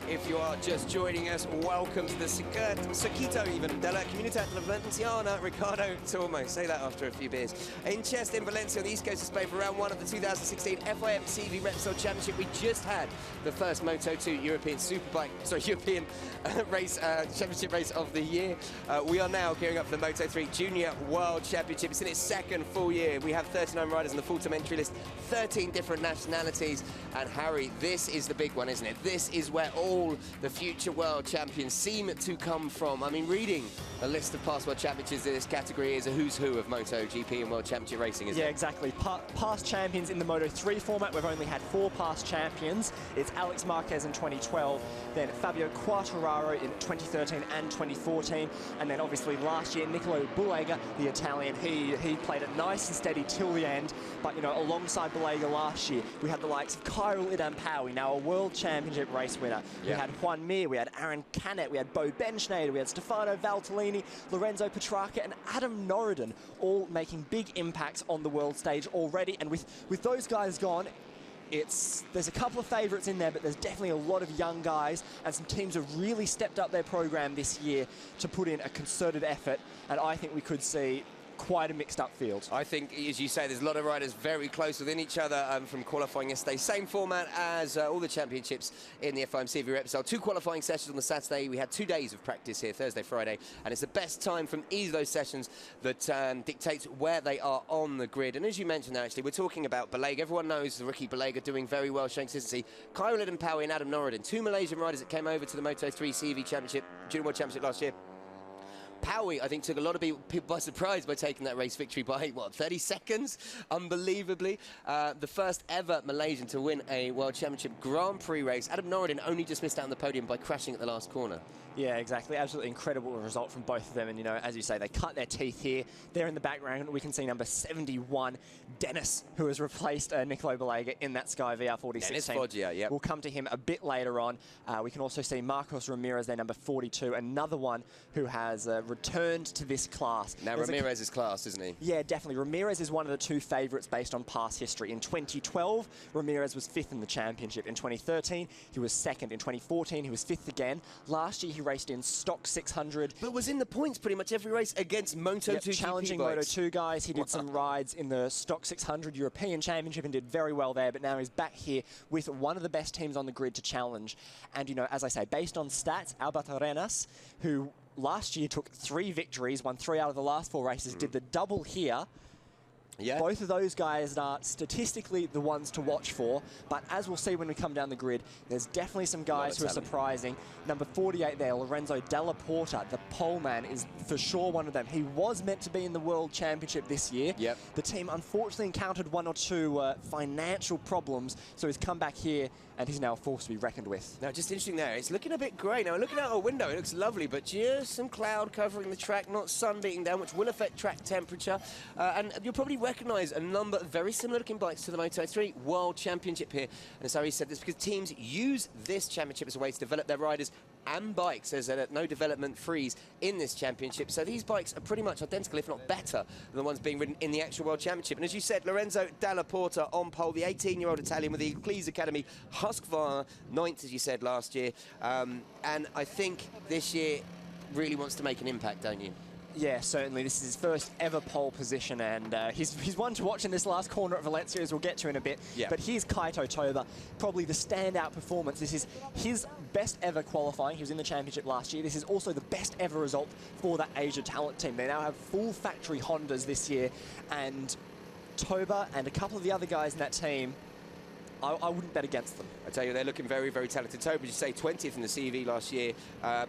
If you are just joining us, welcome to the Circuito even de la Comunidad Valenciana. Ricardo Tormo, say that after a few beers. In Chest in Valencia on the East Coast of Spain for round one of the 2016 FIM CV Repsol Championship. We just had the first Moto2 European European race championship race of the year. We are now gearing up for the Moto3 Junior World Championship. It's in its second full year. We have 39 riders on the full-time entry list, 13 different nationalities. And Harry, this is the big one, isn't it? This is where all the future world champions seem to come from. I mean, reading a list of past world championships in this category is a who's who of MotoGP and world championship racing, isn't it? Yeah, exactly. Past champions in the Moto3 format, we've only had 4 past champions. It's Alex Marquez in 2012, then Fabio Quartararo in 2013 and 2014, and then obviously last year, Nicolo Bulega, the Italian, he played it nice and steady till the end, but, you know, alongside Bulega last year, we had the likes of Kyril Idampawi, now a world championship race winner. Yeah. We had Juan Mir, we had Aaron Canet, we had Bo Benschneider, we had Stefano Valtellini, Lorenzo Petrarca, and Adam Norridon, all making big impacts on the world stage already. And with those guys gone, there's a couple of favourites in there, but there's definitely a lot of young guys, and some teams have really stepped up their program this year to put in a concerted effort, and I think we could see quite a mixed up field. I think, as you say, there's a lot of riders very close within each other from qualifying yesterday. Same format as all the championships in the FIM CV Repsol. 2 qualifying sessions on the Saturday. We had 2 days of practice here, Thursday, Friday, and it's the best time from each of those sessions that dictates where they are on the grid. And as you mentioned there, actually, we're talking about Bulega. Everyone knows the rookie Bulega doing very well, showing consistency. Kyril Idampawi and Adam Norridon, 2 Malaysian riders that came over to the Moto3 CV Championship, Junior World Championship last year. Paui, I think, took a lot of people by surprise by taking that race victory by, what, 30 seconds? Unbelievably. The first ever Malaysian to win a World Championship Grand Prix race. Adam Norridon only just missed out on the podium by crashing at the last corner. Yeah, exactly. Absolutely incredible result from both of them. And, you know, as you say, they cut their teeth here. There in the background, we can see number 71, Dennis, who has replaced Nicolo Bulega in that Sky VR4016. Dennis Foggia, yep. We'll come to him a bit later on. We can also see Marcos Ramirez, their number 42, another one who has returned to this class. Now Ramirez is class, isn't he? Yeah, definitely. Ramirez is one of the 2 favourites based on past history. In 2012, Ramirez was 5th in the championship. In 2013, he was 2nd. In 2014, he was 5th again. Last year, he raced in stock 600. But was in the points pretty much every race against Moto2 challenging Moto2 guys. He did some rides in the stock 600 European Championship and did very well there, but now he's back here with one of the best teams on the grid to challenge. And, you know, as I say, based on stats, Albert Arenas, who last year took 3 victories, won 3 out of the last 4 races, did the double here. Yeah. Both of those guys are statistically the ones to watch for, but as we'll see when we come down the grid, there's definitely some guys who are surprising. Number 48 there, Lorenzo Della Porta, the pole man, is for sure one of them. He was meant to be in the World Championship this year. Yep. The team unfortunately encountered 1 or 2 financial problems, so he's come back here and he's now a force to be reckoned with. Now, just interesting there, it's looking a bit grey. Now, looking out our window, it looks lovely, but just some cloud covering the track, not sun beating down, which will affect track temperature. And you'll probably recognise a number of very similar looking bikes to the Moto3 World Championship here. And as Harry said, this because teams use this championship as a way to develop their riders and bikes. There's no development freeze in this championship. So these bikes are pretty much identical, if not better, than the ones being ridden in the actual World Championship. And as you said, Lorenzo Della Porta on pole, the 18-year-old Italian with the Eccles Academy, Husqvarna, 9th, as you said, last year. And I think this year really wants to make an impact, don't you? Yeah, certainly. This is his first ever pole position, and he's one to watch in this last corner at Valencia, as we'll get to in a bit. Yeah. But here's Kaito Toba, probably the standout performance. This is his best ever qualifying. He was in the championship last year. This is also the best ever result for that Asia talent team. They now have full factory Hondas this year, and Toba and a couple of the other guys in that team, I wouldn't bet against them. I tell you, they're looking very, very talented. Toba, as you say, 20th in the CV last year.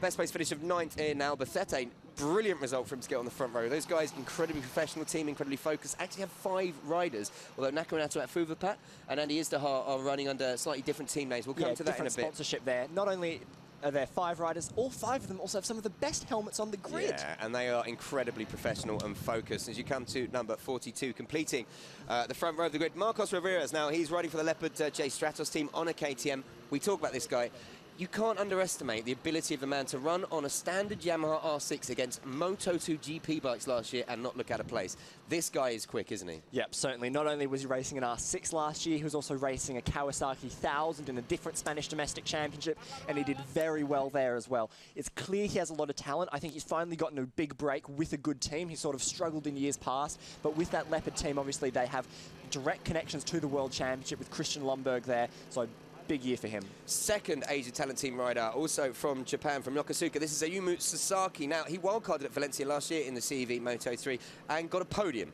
Best place finish of 9th in Albacete. Brilliant result for him to get on the front row. Those guys, incredibly professional team, incredibly focused. Actually have 5 riders, although Nakamurato at Fuvapat and Andy Izdahar are running under slightly different team names. We'll come to that in a bit. Different sponsorship there. Not only are there 5 riders, all 5 of them also have some of the best helmets on the grid. Yeah, and they are incredibly professional and focused. As you come to number 42, completing the front row of the grid, Marcos Ramirez. Now, he's riding for the Leopard J Stratos team on a KTM. We talk about this guy. you can't underestimate the ability of the man to run on a standard Yamaha R6 against Moto2 GP bikes last year and not look out of place. This guy is quick, isn't he? Yep, certainly. Not only was he racing an R6 last year, he was also racing a Kawasaki 1000 in a different Spanish domestic championship, and he did very well there as well. It's clear he has a lot of talent. I think he's finally gotten a big break with a good team. He sort of struggled in years past, but with that Leopard team, obviously they have direct connections to the World Championship with Christian Lomberg there, so big year for him. Second Asia Talent Team rider, also from Japan, from Yokosuka. This is Ayumu Sasaki. Now, he wildcarded at Valencia last year in the CEV Moto3 and got a podium.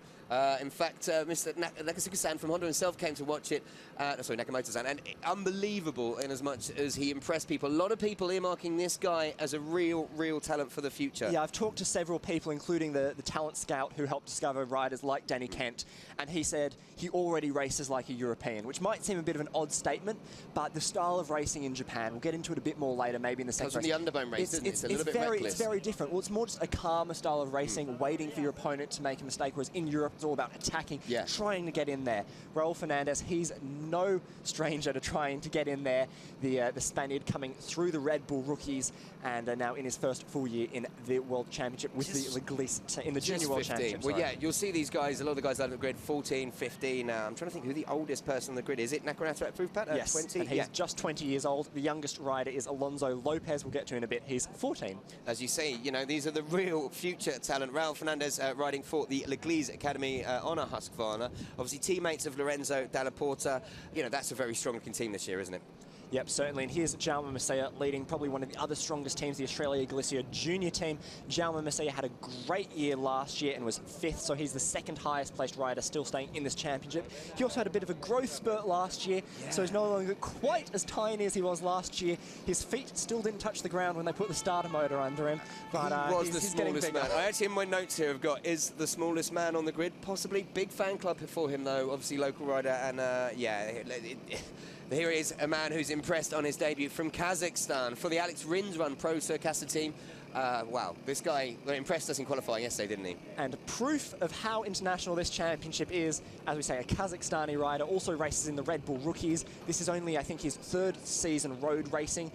In fact, Mr. Nakasuka-san from Honda himself came to watch it, sorry, Nakamoto-san, and unbelievable in as much as he impressed people. A lot of people earmarking this guy as a real talent for the future. Yeah, I've talked to several people, including the talent scout who helped discover riders like Danny Kent, and he said he already races like a European, which might seem a bit of an odd statement, but the style of racing in Japan, we'll get into it a bit more later, maybe in the second race. It's from the underbone race, isn't it? It's a little bit reckless. It's very different. Well, it's more just a calmer style of racing, waiting for your opponent to make a mistake, whereas in Europe, it's all about attacking, trying to get in there. Raul Fernandez, he's no stranger to trying to get in there. The Spaniard coming through the Red Bull rookies and now in his first full year in the World Championship with the Leglis in the Junior World Championship. Well, yeah, you'll see these guys, a lot of the guys out of the grid, 14, 15. I'm trying to think who the oldest person on the grid is. It Nakarata at Proof Pat? Yes, 20? and he's just 20 years old. The youngest rider is Alonso Lopez. We'll get to in a bit. He's 14. As you see, you know, these are the real future talent. Raul Fernandez riding for the Leglis Academy on a Husqvarna. Obviously, teammates of Lorenzo Dalla Porta. You know, that's a very strong-looking team this year, isn't it? Yep, certainly. And here's Jaume Masia leading probably one of the other strongest teams, the Australia Galicia junior team. Jaume Masia had a great year last year and was 5th, so he's the second highest placed rider still staying in this championship. He also had a bit of a growth spurt last year, so he's no longer quite as tiny as he was last year. His feet still didn't touch the ground when they put the starter motor under him, but he was the he's getting smallest bigger. man. I actually, in my notes here, have got, is the smallest man on the grid, possibly. Big fan club for him, though, obviously local rider, and here is a man who's impressed on his debut from Kazakhstan for the Alex Rins Run Pro Circular team. Wow, this guy impressed us in qualifying yesterday, didn't he? And proof of how international this championship is, as we say, a Kazakhstani rider also races in the Red Bull Rookies. This is only, I think, his 3rd season road racing.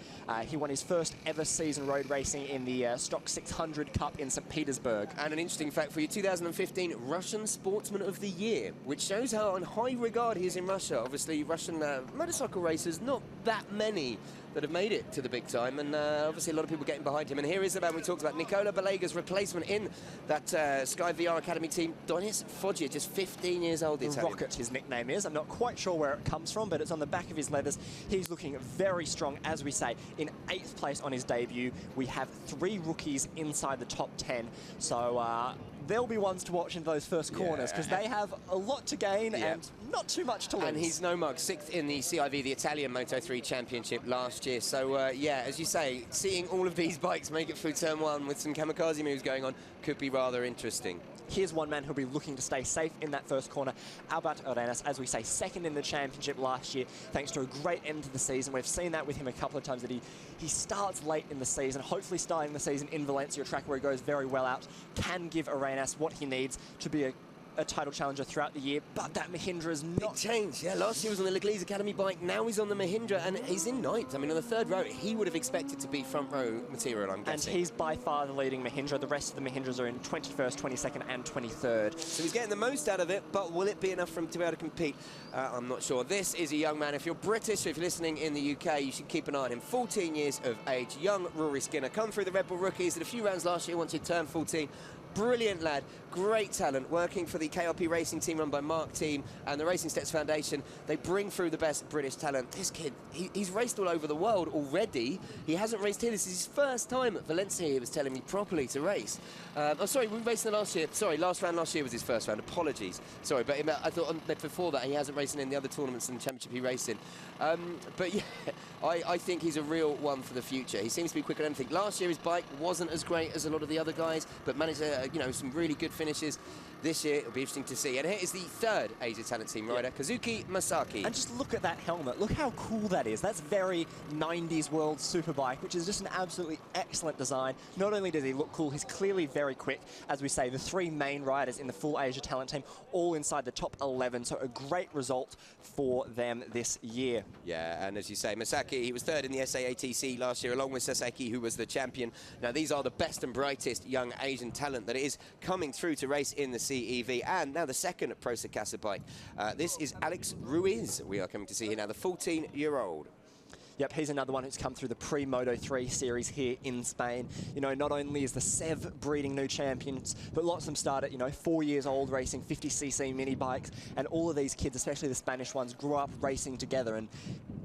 He won his first ever season road racing in the Stock 600 Cup in St. Petersburg. And an interesting fact for you, 2015 Russian Sportsman of the Year, which shows how in high regard he is in Russia. Obviously, Russian motorcycle racers, not that many that have made it to the big time, and obviously a lot of people getting behind him. And here is the man we talked about, Nicola Balega's replacement in that Sky VR Academy team, Donis Foggia, just 15 years old. The Rocket, his nickname is. I'm not quite sure where it comes from, but it's on the back of his leathers. He's looking very strong, as we say, in 8th place on his debut. We have 3 rookies inside the top 10, so they'll be ones to watch in those first corners because they have a lot to gain and not too much to lose. And he's no mug, 6th in the CIV, the Italian Moto3 Championship last year. So, yeah, as you say, seeing all of these bikes make it through turn 1 with some kamikaze moves going on could be rather interesting. Here's one man who'll be looking to stay safe in that first corner, Albert Arenas, as we say, 2nd in the championship last year, thanks to a great end to the season. We've seen that with him a couple of times, that he starts late in the season. Hopefully starting the season in Valencia, a track where he goes very well out, can give Arenas what he needs to be a title challenger throughout the year, but that Mahindra is not... Big change, yeah. Last year was on the Leglis Academy bike, now he's on the Mahindra, and he's in 9th. I mean, on the 3rd row, he would have expected to be front row material, I'm guessing. And he's by far the leading Mahindra. The rest of the Mahindras are in 21st, 22nd, and 23rd. So he's getting the most out of it, but will it be enough for him to be able to compete? I'm not sure. This is a young man. If you're British, if you're listening in the UK, you should keep an eye on him. 14 years of age, young Rory Skinner. Come through the Red Bull Rookies, did a few rounds last year once he turned 14. Brilliant lad, great talent, working for the KRP racing team run by Mark Team and the Racing Steps Foundation. They bring through the best British talent. This kid, he's raced all over the world already. He hasn't raced here. This is his first time at Valencia, he was telling me, properly to race. Oh, sorry, we raced in the last year. Sorry, last round last year was his first round. Apologies. Sorry, but I thought before that he hasn't raced in the other tournaments and the championship he raced in. But yeah, I think he's a real one for the future. He seems to be quicker than anything. Last year his bike wasn't as great as a lot of the other guys, but managed you know, some really good finishes. this year. It'll be interesting to see. And here is the third Asia Talent Team rider, Kazuki Masaki. And just look at that helmet. Look how cool that is. That's very 90s World Superbike, which is just an absolutely excellent design. Not only does he look cool, he's clearly very quick. As we say, the three main riders in the full Asia Talent Team, all inside the top 11. So a great result for them this year. Yeah, and as you say, Masaki, he was third in the SAATC last year, along with Sasaki, who was the champion. Now, these are the best and brightest young Asian talent that is coming through to race in the CEV. And now the second Pro Sakasa bike. This is Alex Ruiz. We are coming to see here now, the 14-year-old. Yep, he's another one who's come through the pre-Moto3 series here in Spain. You know, not only is the SEV breeding new champions, but lots of them start at, you know, 4 years old racing 50cc mini bikes. And all of these kids, especially the Spanish ones, grew up racing together. And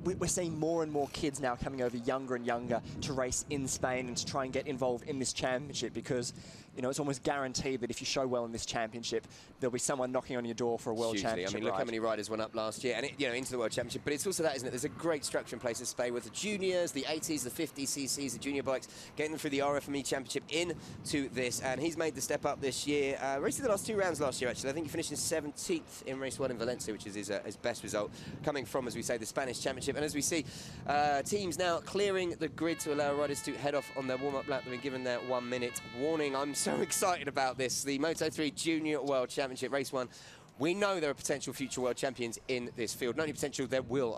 we're seeing more and more kids now coming over younger and younger to race in Spain and to try and get involved in this championship because, you know, it's almost guaranteed that if you show well in this championship, there'll be someone knocking on your door for a world championship. I mean, look how many riders went up last year and, you know, into the world championship. But it's also that, isn't it? There's a great structure in place in Spain with the juniors, the 80s, the 50cc's, the junior bikes, getting them through the RFME championship into this. And he's made the step up this year. Racing the last 2 rounds last year, actually. I think he finished in 17th in race 1 in Valencia, which is his best result, coming from, as we say, the Spanish championship. And as we see, teams now clearing the grid to allow riders to head off on their warm-up lap. They've been given their 1-minute warning. I'm so excited about this. The Moto3 Junior World Championship, race 1. We know there are potential future world champions in this field. Not only potential, there will.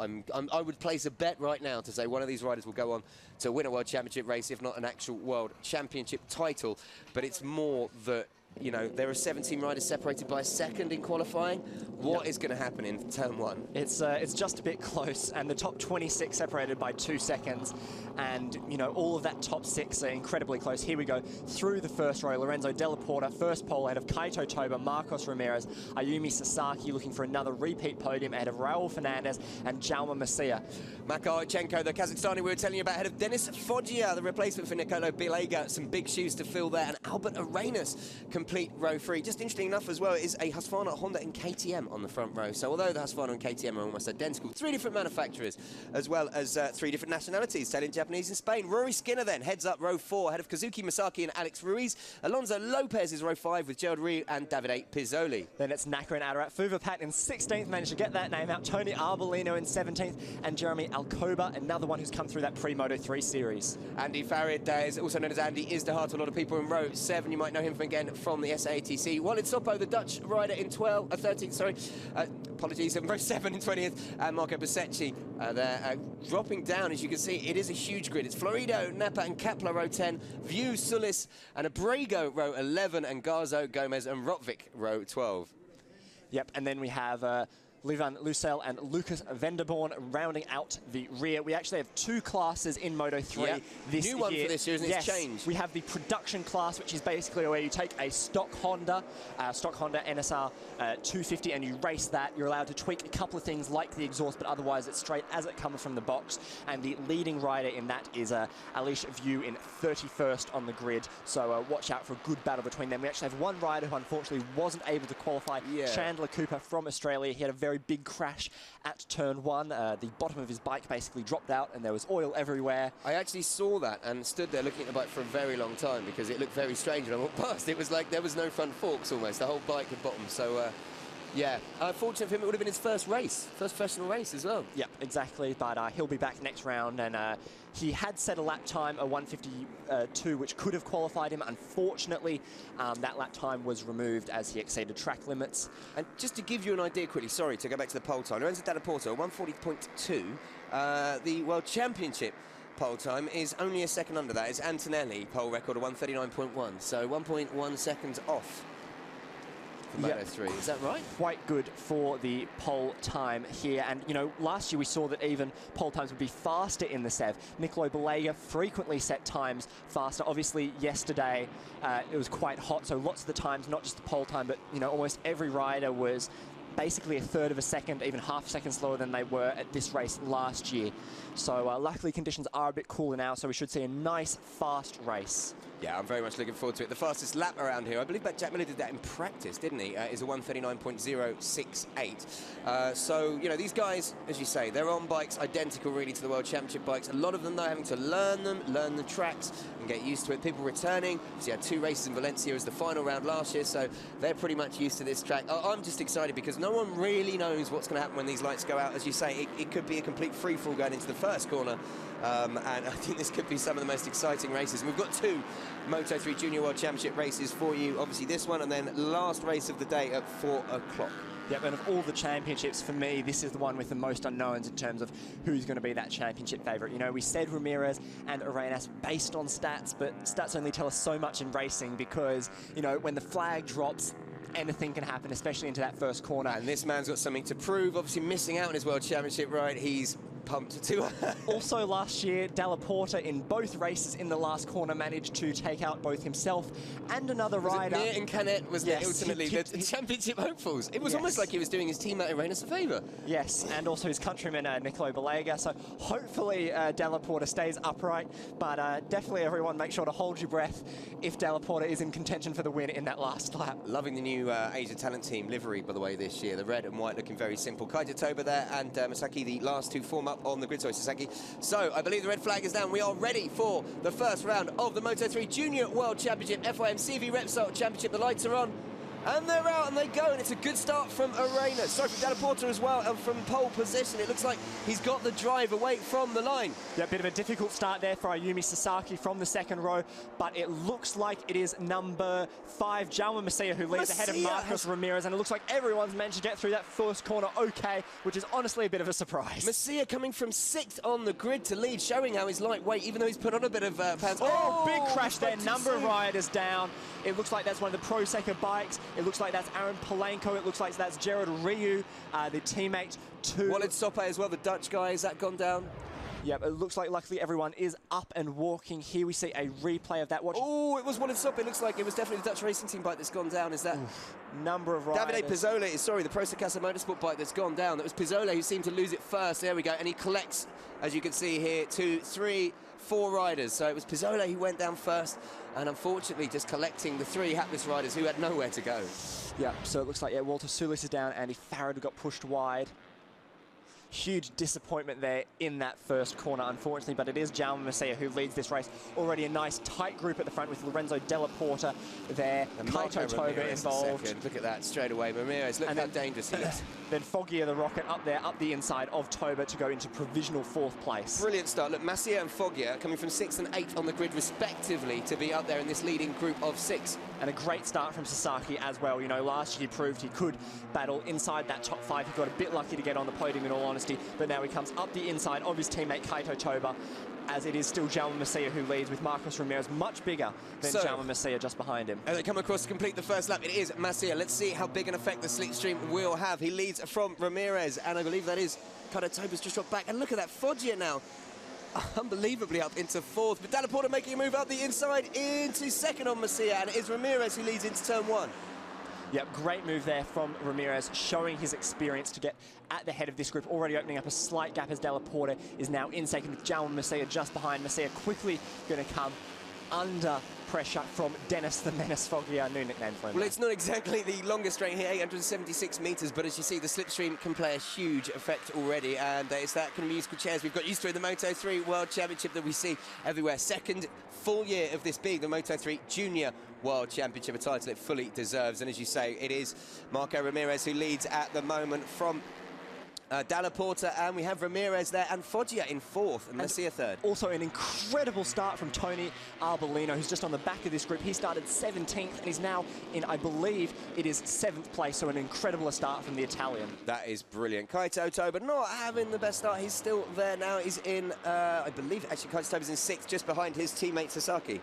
I would place a bet right now to say one of these riders will go on to win a world championship race, if not an actual world championship title. But it's more that, you know, there are 17 riders separated by a second in qualifying. What is going to happen in turn 1? It's just a bit close, and the top 26 separated by 2 seconds. And, you know, all of that top 6 are incredibly close. Here we go through the first row. Lorenzo Della Porta, first pole ahead of Kaito Toba, Marcos Ramirez, Ayumi Sasaki looking for another repeat podium ahead of Raul Fernandez and Jaume Masia. Makar Ochenko, the Kazakhstani we were telling you about, ahead of Denis Foggia, the replacement for Nicolo Bilega. Some big shoes to fill there. And Albert Arenas, complete row 3. Just interesting enough as well, is a Husqvarna, Honda and KTM on the front row. So although the Husqvarna and KTM are almost identical, 3 different manufacturers, as well as 3 different nationalities, Italian, Japanese and Spain. Rory Skinner then heads up row 4, ahead of Kazuki Masaki and Alex Ruiz. Alonso Lopez is row 5 with Gerald Rieu and Davide Pizzoli. Then it's Naka and Ararat. Fuvapat in 16th, managed to get that name out. Tony Arbolino in 17th, and Jeremy Alcoba, another one who's come through that pre-Moto3 series. Andy Farid is also known as Andy Isdehart to a lot of people in row 7. You might know him again from the SAATC. Walid Sopo, the Dutch rider in 13th, sorry. Apologies, in row 7 in 20th. And Marco Basecchi there dropping down. As you can see, it is a huge grid. It's Florido, Napa and Kepler row 10, View, Sulis and Abrego row 11, and Garzo, Gomez and Rotvik row 12. Yep, and then we have Livan Lucel and Lucas Venderborn rounding out the rear. We actually have 2 classes in Moto3 this year. New one for this year, isn't it? Yes, It's changed. We have the production class, which is basically where you take a stock Honda NSR 250 and you race that. You're allowed to tweak a couple of things like the exhaust, but otherwise it's straight as it comes from the box. And the leading rider in that is Alish View in 31st on the grid. So watch out for a good battle between them. We actually have one rider who unfortunately wasn't able to qualify, Chandler Cooper from Australia. He had a very big crash at turn 1. The bottom of his bike basically dropped out and there was oil everywhere. I actually saw that and stood there looking at the bike for a very long time because it looked very strange when I walked past. It was like there was no front forks almost. The whole bike had bottom. So, yeah, fortunate for him, it would have been his first race, first professional race as well. Yep, exactly. But he'll be back next round, and he had set a lap time, a 1:52, which could have qualified him. Unfortunately, that lap time was removed as he exceeded track limits. And just to give you an idea quickly, sorry, to go back to the pole time, Lorenzo Della Porta, 1:40.2. The World Championship pole time is only a second under that. It's Antonelli, pole record of 1:39.1, so 1.1 seconds off. Moto3, is that right? Quite good for the pole time here. And, you know, last year we saw that even pole times would be faster in the SEV. Nicolo Bilega frequently set times faster. Obviously, yesterday it was quite hot, so lots of the times, not just the pole time, but, you know, almost every rider was basically a third of a second, even half a second slower than they were at this race last year. So luckily conditions are a bit cooler now, so we should see a nice, fast race. Yeah, I'm very much looking forward to it. The fastest lap around here, I believe that Jack Miller did that in practice, didn't he? Is a 1:39.068. So, you know, these guys, as you say, they're on bikes identical really to the World Championship bikes. A lot of them, though, having to learn them, learn the tracks and get used to it. People returning. So, you had 2 races in Valencia as the final round last year, so they're pretty much used to this track. I'm just excited because no one really knows what's going to happen when these lights go out. As you say, it could be a complete free-fall going into the first corner. And I think this could be some of the most exciting races. And we've got 2 Moto3 Junior World Championship races for you. Obviously this one, and then last race of the day at 4 o'clock. Yep, and of all the championships, for me, this is the one with the most unknowns in terms of who's going to be that championship favourite. You know, we said Ramirez and Arenas based on stats, but stats only tell us so much in racing because, you know, when the flag drops, anything can happen, especially into that first corner. And this man's got something to prove, obviously missing out on his World Championship, right? He's pumped too. Also last year, Della Porta in both races in the last corner managed to take out both himself and another rider. Mir and Canet was ultimately the championship hopefuls. It was almost like he was doing his teammate Arenas a favour. Yes, and also his countryman Nicolo Balega. So hopefully Della Porta stays upright, but definitely everyone make sure to hold your breath if Della Porta is in contention for the win in that last lap. Loving the new Asia Talent Team livery, by the way, this year. The red and white looking very simple. Kaito Toba there and Masaki, the last 2 form up on the grid. Sorry, Sasaki. So I believe the red flag is down. We are ready for the first round of the Moto3 Junior World Championship, FIM CV Repsol Championship. The lights are on. And they're out and they go, and it's a good start from Arenas. Sorry, from Della Porta as well, and from pole position. It looks like he's got the drive away from the line. Yeah, a bit of a difficult start there for Ayumi Sasaki from the second row, but it looks like it is number 5, Jaume Macia, who leads ahead of Marcos Ramirez, and it looks like everyone's managed to get through that first corner okay, which is honestly a bit of a surprise. Macia coming from 6th on the grid to lead, showing how he's lightweight, even though he's put on a bit of pants. Oh, big crash there, number of riders down. It looks like that's one of the Pro Seca bikes. It looks like that's Aaron Polanco. It looks like that's Gerard Ryu, the teammate to... Walid Soppe as well, the Dutch guy. Has that gone down? Yep, it looks like luckily everyone is up and walking. Here we see a replay of that. Watch. Oh, it was Walid Soppe. It looks like it was definitely the Dutch racing team bike that's gone down. Is that... Number of riders. Davide Pizzola is, sorry, the Pro Secasa Motorsport bike that's gone down. That was Pizzola who seemed to lose it first. There we go. And he collects, as you can see here, 2, 3, 4 riders. So it was Pizzola who went down first. And unfortunately, just collecting the 3 hapless riders who had nowhere to go. Yeah, so it looks like, Walter Sulis is down. Andy Farrad got pushed wide. Huge disappointment there in that first corner, unfortunately, but it is Jaume Macia who leads this race. Already a nice tight group at the front with Lorenzo Della Porta there. And Kaito Toba involved. Look at that straight away. Ramirez, look how dangerous he is. Then Foggia the Rocket up there, up the inside of Toba to go into provisional 4th place. Brilliant start. Look, Macia and Foggia coming from 6th and 8th on the grid respectively to be up there in this leading group of 6. And a great start from Sasaki as well. You know, last year he proved he could battle inside that top 5. He got a bit lucky to get on the podium in all honesty, but now he comes up the inside of his teammate Kaito Toba, as it is still Jaume Macia who leads with Marcos Ramirez much bigger than Jaume Macia just behind him. As they come across to complete the first lap, it is Macia. Let's see how big an effect the slipstream will have. He leads from Ramirez, and I believe that is Kaito Toba's just dropped back. And look at that, Foggia now unbelievably up into 4th. But Della Porta making a move up the inside into 2nd on Macia, and it is Ramirez who leads into turn 1. Yep, great move there from Ramirez, showing his experience to get at the head of this group, already opening up a slight gap as Della Porta is now in 2nd with Jaume Macia just behind. Macia quickly going to come under pressure from Dennis the Menace Foggia, new nickname for him. Well, it's not exactly the longest straight here, 876 metres, but as you see, the slipstream can play a huge effect already, and it's that kind of musical chairs we've got used to in the Moto3 World Championship that we see everywhere. 2nd full year of this being the Moto3 Junior World Championship, a title it fully deserves, and as you say, it is Marco Ramirez who leads at the moment from Della Porta, and we have Ramirez there, and Foggia in 4th, and Macia 3rd. Also an incredible start from Tony Arbolino, who's just on the back of this group. He started 17th, and he's now in, I believe, it is 7th place, so an incredible start from the Italian. That is brilliant. Kaito Toba not having the best start. He's still there now. He's in, I believe, actually, Kaito Toba's in 6th, just behind his teammate Sasaki.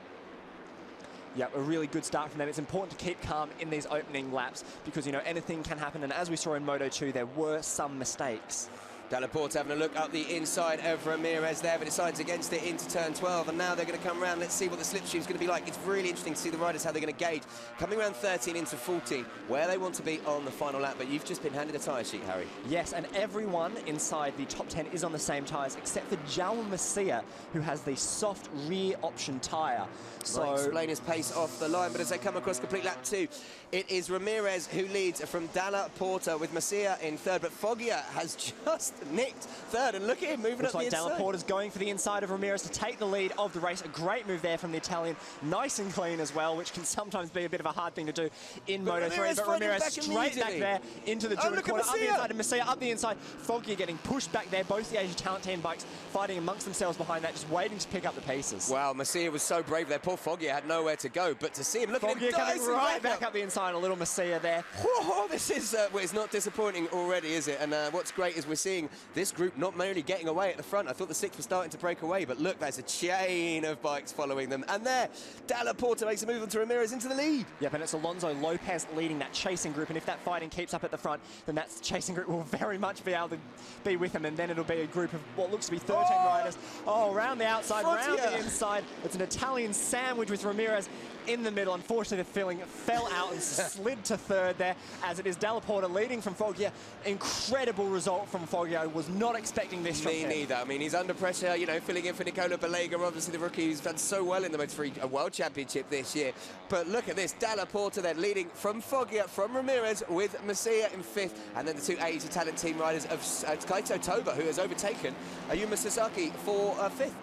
Yeah, a really good start from them. It's important to keep calm in these opening laps because, you know, anything can happen. And as we saw in Moto2, there were some mistakes. Della Porta having a look up the inside of Ramirez there, but decides against it into turn 12, and now they're going to come around. Let's see what the slipstream's going to be like. It's really interesting to see the riders, how they're going to gauge. Coming around 13 into 14, where they want to be on the final lap, but you've just been handed a tyre sheet, Harry. Yes, and everyone inside the top 10 is on the same tyres, except for João Macia, who has the soft rear option tyre. So might explain his pace off the line, but as they come across complete lap 2, it is Ramirez who leads from Della Porta with Macia in third, but Foggia has just nicked third, and look at him moving looks up like the inside. Della Porta's going for the inside of Ramirez to take the lead of the race. A great move there from the Italian, nice and clean as well, which can sometimes be a bit of a hard thing to do in Moto3. But Ramirez straight back there into the German corner, up the inside, and Macia up the inside. Foggia getting pushed back there. Both the Asia Talent Team bikes fighting amongst themselves behind that, just waiting to pick up the pieces. Wow, Macia was so brave there. Poor Foggia had nowhere to go, but to see him, look Foggia at him coming right back up the inside. A little Macia there. Whoa, this is well, it's not disappointing already, is it? And what's great is we're seeing this group not merely getting away at the front. I thought the six were starting to break away, but look, there's a chain of bikes following them. And there, Della Porta makes a move onto Ramirez into the lead. Yep, and it's Alonso Lopez leading that chasing group, and if that fighting keeps up at the front, then that chasing group will very much be able to be with him, and then it'll be a group of what looks to be 13 riders. Oh, around the outside, round the inside. It's an Italian sandwich with Ramirez in the middle. Unfortunately, the filling fell out and slid to third there, as it is Della Porta leading from Foggia. Incredible result from Foggia. Was not expecting this from him. Me neither. I mean, he's under pressure, you know, filling in for Nicola Balega, obviously the rookie who's done so well in the Moto3 World Championship this year. But look at this, Della Porta then leading from Foggia, from Ramirez, with Macia in fifth, and then the two Asia Talent Team riders of Kaito Toba, who has overtaken Ayuma Sasaki for fifth.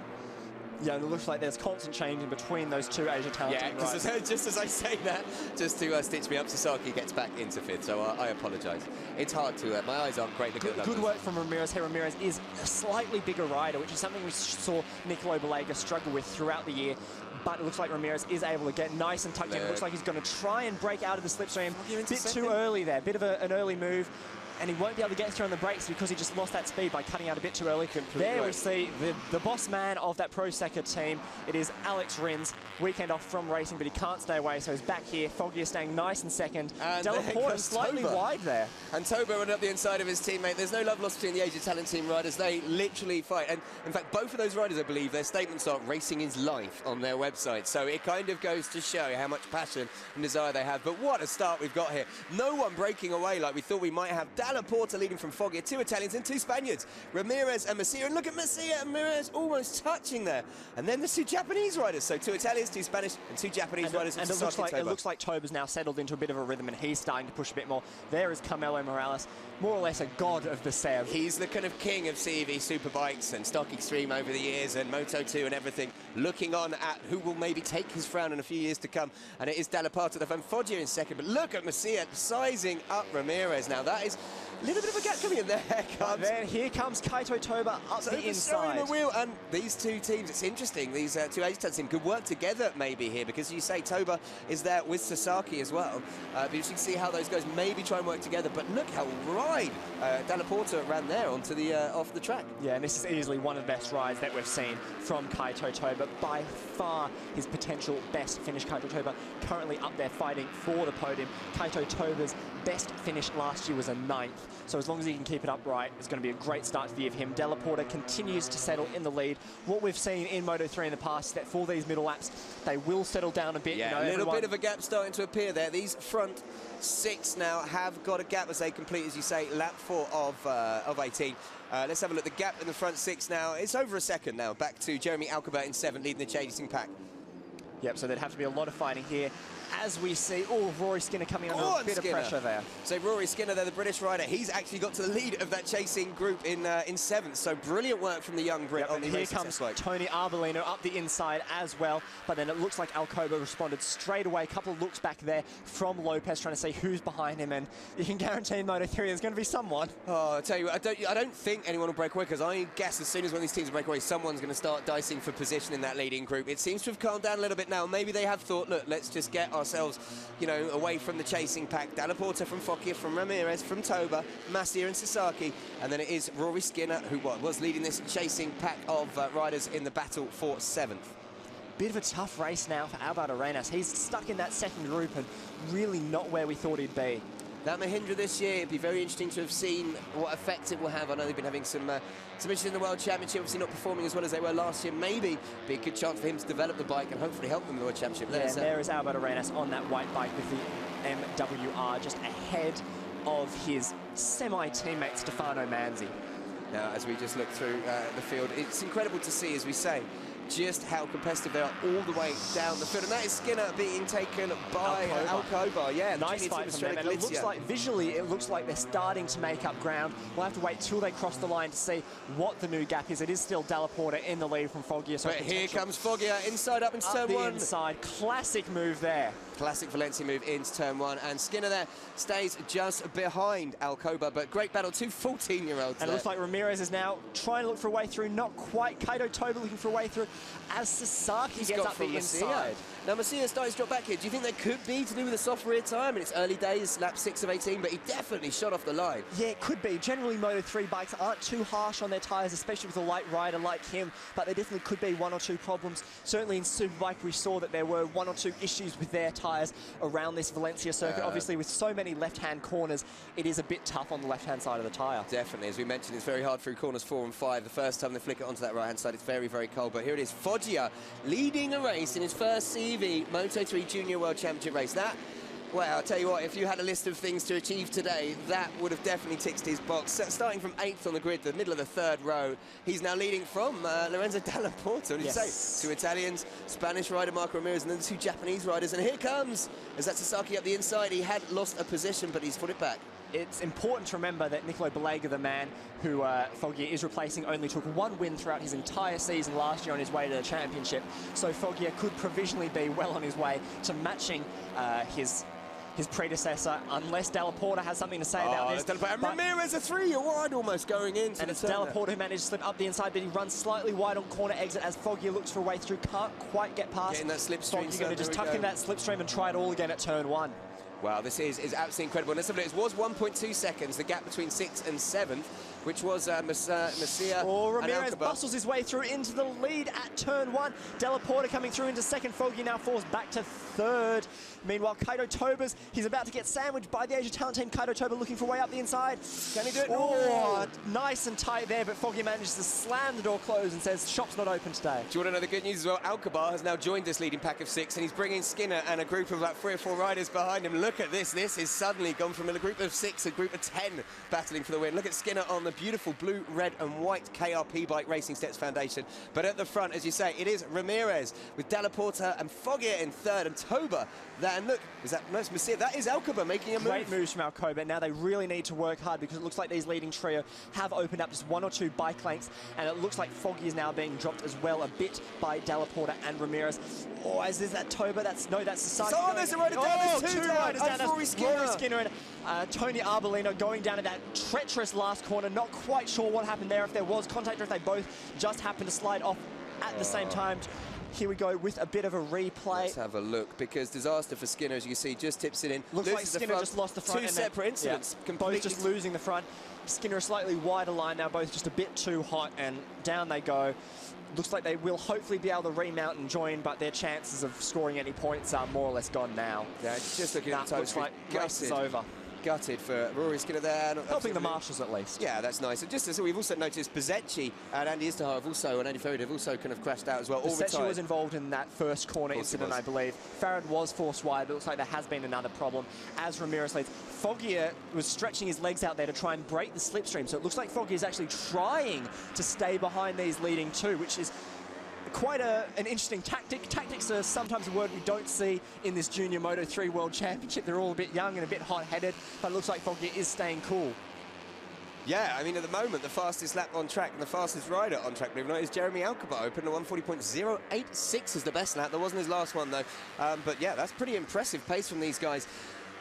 Yeah, and it looks like there's constant change in between those two Asia Talent Team riders. Yeah, just as I say that, just to stitch me up, Sasaki gets back into fifth, so I apologise. It's hard to, my eyes aren't great looking at Good work from Ramirez here. Ramirez is a slightly bigger rider, which is something we saw Nicola Balega struggle with throughout the year. But it looks like Ramirez is able to get nice and tucked in. It looks like he's going to try and break out of the slipstream. A bit too early there, bit of an early move. And he won't be able to get through on the brakes because he just lost that speed by cutting out a bit too early. There we see the boss man of that Pro Seca team. It is Alex Rins, weekend off from racing, but he can't stay away, so he's back here. Foggia staying nice and second. And Della Porta slightly wide there. And Toba running up the inside of his teammate. There's no love lost between the Asia Talent Team riders. They literally fight. And in fact, both of those riders, I believe, their statements are racing is life on their website. So it kind of goes to show how much passion and desire they have. But what a start we've got here. No one breaking away like we thought we might have. Della Porta leading from Foggia, two Italians and two Spaniards, Ramirez and Macia. And look at Macia and Ramirez almost touching there. And then the two Japanese riders. So two Italians, two Spanish, and two Japanese riders. And it looks like Toba's now settled into a bit of a rhythm, and he's starting to push a bit more. There is Carmelo Morales, more or less a god of the Sev. He's the kind of king of CEV Superbikes and Stock Extreme over the years, and Moto2 and everything, looking on at who will maybe take his crown in a few years to come. And it is Della Porta, the Foggia in second. But look at Macia sizing up Ramirez. Now that is a little bit of a gap coming in there. Then here comes Kaito Toba up the inside. The wheel. And these two teams, it's interesting, these two Asia Talent teams could work together maybe here, because you say Toba is there with Sasaki as well. But you can see how those guys maybe try and work together. But look how wide Della Porta ran there onto the off the track. Yeah, and this is easily one of the best rides that we've seen from Kaito Toba. By far his potential best finish. Kaito Toba currently up there fighting for the podium. Kaito Toba's best finish last year was a 9th. So as long as he can keep it upright, it's going to be a great start to the year for him. Della Porta continues to settle in the lead. What we've seen in Moto3 in the past is that for these middle laps, they will settle down a bit. Yeah, you know, a little bit of a gap starting to appear there. These front six now have got a gap as they complete, as you say, lap 4 of 18. Let's have a look. The gap in the front six now, it's over a second now. Back to Jeremy Alcobert in 7th, leading the chasing pack. Yep, so there'd have to be a lot of fighting here. As we see, Rory Skinner coming under a bit of pressure there. So Rory Skinner there, the British rider, he's actually got to the lead of that chasing group in 7th. So brilliant work from the young Brit on the here comes Tony Arbolino up the inside as well. But then it looks like Alcoba responded straight away. A couple of looks back there from Lopez trying to see who's behind him. And you can guarantee in Moto3 there's going to be someone. Oh, I tell you, I don't think anyone will break away, because I guess as soon as one of these teams break away, someone's going to start dicing for position in that leading group. It seems to have calmed down a little bit now. Maybe they have thought, look, let's just get ourselves, you know, away from the chasing pack. Della Porta from Foggia, from Ramirez, from Toba, Macia and Sasaki. And then it is Rory Skinner, who was leading this chasing pack of riders in the battle for 7th. Bit of a tough race now for Alberto Arenas. He's stuck in that second group and really not where we thought he'd be. that Mahindra this year. It'd be very interesting to have seen what effect it will have. I know they've been having some issues in the World Championship, obviously not performing as well as they were last year. Maybe be a good chance for him to develop the bike and hopefully help them in the World Championship. Yeah, there is Alberto Arenas on that white bike with the MWR just ahead of his semi-teammate Stefano Manzi. Now, as we just look through the field, it's incredible to see, as we say, just how competitive they are all the way down the field. And that is Skinner being taken by Alcoba. Yeah, nice fight from them. And it looks like, visually, it looks like they're starting to make up ground. We'll have to wait till they cross the line to see what the new gap is. It is still Della Porta in the lead from Foggia. So but here comes Foggia, inside up into turn one. Inside, classic move there. Classic Valencia move into turn one, and Skinner there stays just behind Alcoba, but great battle, two 14-year-olds. And it looks like Ramirez is now trying to look for a way through, not quite. Kaito Toba looking for a way through as Sasaki gets up the inside. Now, Masia starting to drop back here. Do you think that could be to do with the soft rear tyre? I mean, it's early days, lap 6 of 18, but he definitely shot off the line. Yeah, it could be. Generally, Moto3 bikes aren't too harsh on their tyres, especially with a light rider like him, but there definitely could be one or two problems. Certainly in Superbike, we saw that there were one or two issues with their tyres around this Valencia circuit. Obviously, with so many left-hand corners, it is a bit tough on the left-hand side of the tyre. Definitely. As we mentioned, it's very hard through corners 4 and 5. The first time they flick it onto that right-hand side, it's very, very cold. But here it is, Foggia leading a race in his first CV Moto3 Junior World Championship race. That, well, I'll tell you what, if you had a list of things to achieve today, that would have definitely ticked his box. Starting from 8th on the grid, the middle of the 3rd row, he's now leading from Lorenzo Della Porta. What did you say? 2 Italians, Spanish rider Marco Ramirez, and then 2 Japanese riders. And here comes, as that's Sasaki up the inside. He had lost a position, but he's put it back. It's important to remember that Nicolo Balega, the man who Foggia is replacing, only took 1 win throughout his entire season last year on his way to the championship. So Foggia could provisionally be well on his way to matching his predecessor, unless Della Porta has something to say about this. And Ramirez a 3 wide almost going into and it's Della Porta who managed to slip up the inside, but he runs slightly wide on corner exit as Foggia looks for a way through, can't quite get past. Getting that slipstream. Foggia going to just tuck in that slipstream and try it all again at turn 1. Wow, this is absolutely incredible. And let's have a look. It was 1.2 seconds, the gap between 6th and 7th, which was Masia Ramirez bustles his way through into the lead at turn 1. Della Porta coming through into 2nd. Foggia now falls back to 3rd. Meanwhile, Kaito Toba's, he's about to get sandwiched by the Asia Talent team. Kaito Toba looking for a way up the inside. Can he do it? Oh, nice and tight there, but Foggia manages to slam the door closed and says, shop's not open today. Do you want to know the good news as well? Alcobar has now joined this leading pack of 6, and he's bringing Skinner and a group of like 3 or 4 riders behind him. Look at this. This is suddenly gone from a group of 6, a group of 10 battling for the win. Look at Skinner on the beautiful blue, red and white KRP bike Racing Steps Foundation. But at the front, as you say, it is Ramirez with Della Porta and Foggia in 3rd, and Toba. And look, is that most Masia? That is Alcoba making a move. Great moves from Alcoba. Now they really need to work hard because it looks like these leading trio have opened up just 1 or 2 bike lengths, and it looks like Foggia is now being dropped as well a bit by Della Porta and Ramirez. Oh, is that Toba? That's Sasaki. Oh, there's a rider down. There's 2 riders down. Rory Skinner and Tony Arbolino going down to that treacherous last corner. Not quite sure what happened there, if there was contact or if they both just happened to slide off at the same time. Here we go with a bit of a replay. Let's have a look, because disaster for Skinner, as you can see, just tips it in. Looks like Skinner just lost the front. 2 separate incidents. Yeah, both just losing the front. Skinner a slightly wider line now, both just a bit too hot, and down they go. Looks like they will hopefully be able to remount and join, but their chances of scoring any points are more or less gone now. Yeah, just looking at the looks like race is over. Gutted for Rory Skinner there. Helping the marshals at least. Yeah, that's nice. And just as we've also noticed, Bezzecchi and Andy Istahar have also, and Andy Farad have also kind of crashed out as well. Bezzecchi was involved in that first corner incident, I believe. Farad was forced wide, but it looks like there has been another problem as Ramirez leads. Foggia was stretching his legs out there to try and break the slipstream, so it looks like Foggia is actually trying to stay behind these leading 2, which is quite an interesting tactic. Tactics are sometimes a word we don't see in this Junior Moto3 World Championship. They're all a bit young and a bit hot-headed, but it looks like Foggia is staying cool. Yeah, I mean, at the moment, the fastest lap on track and the fastest rider on track, believe it or not, is Jeremy Alcoba, open to 140.086 is the best lap. That wasn't his last one, though. But yeah, that's pretty impressive pace from these guys.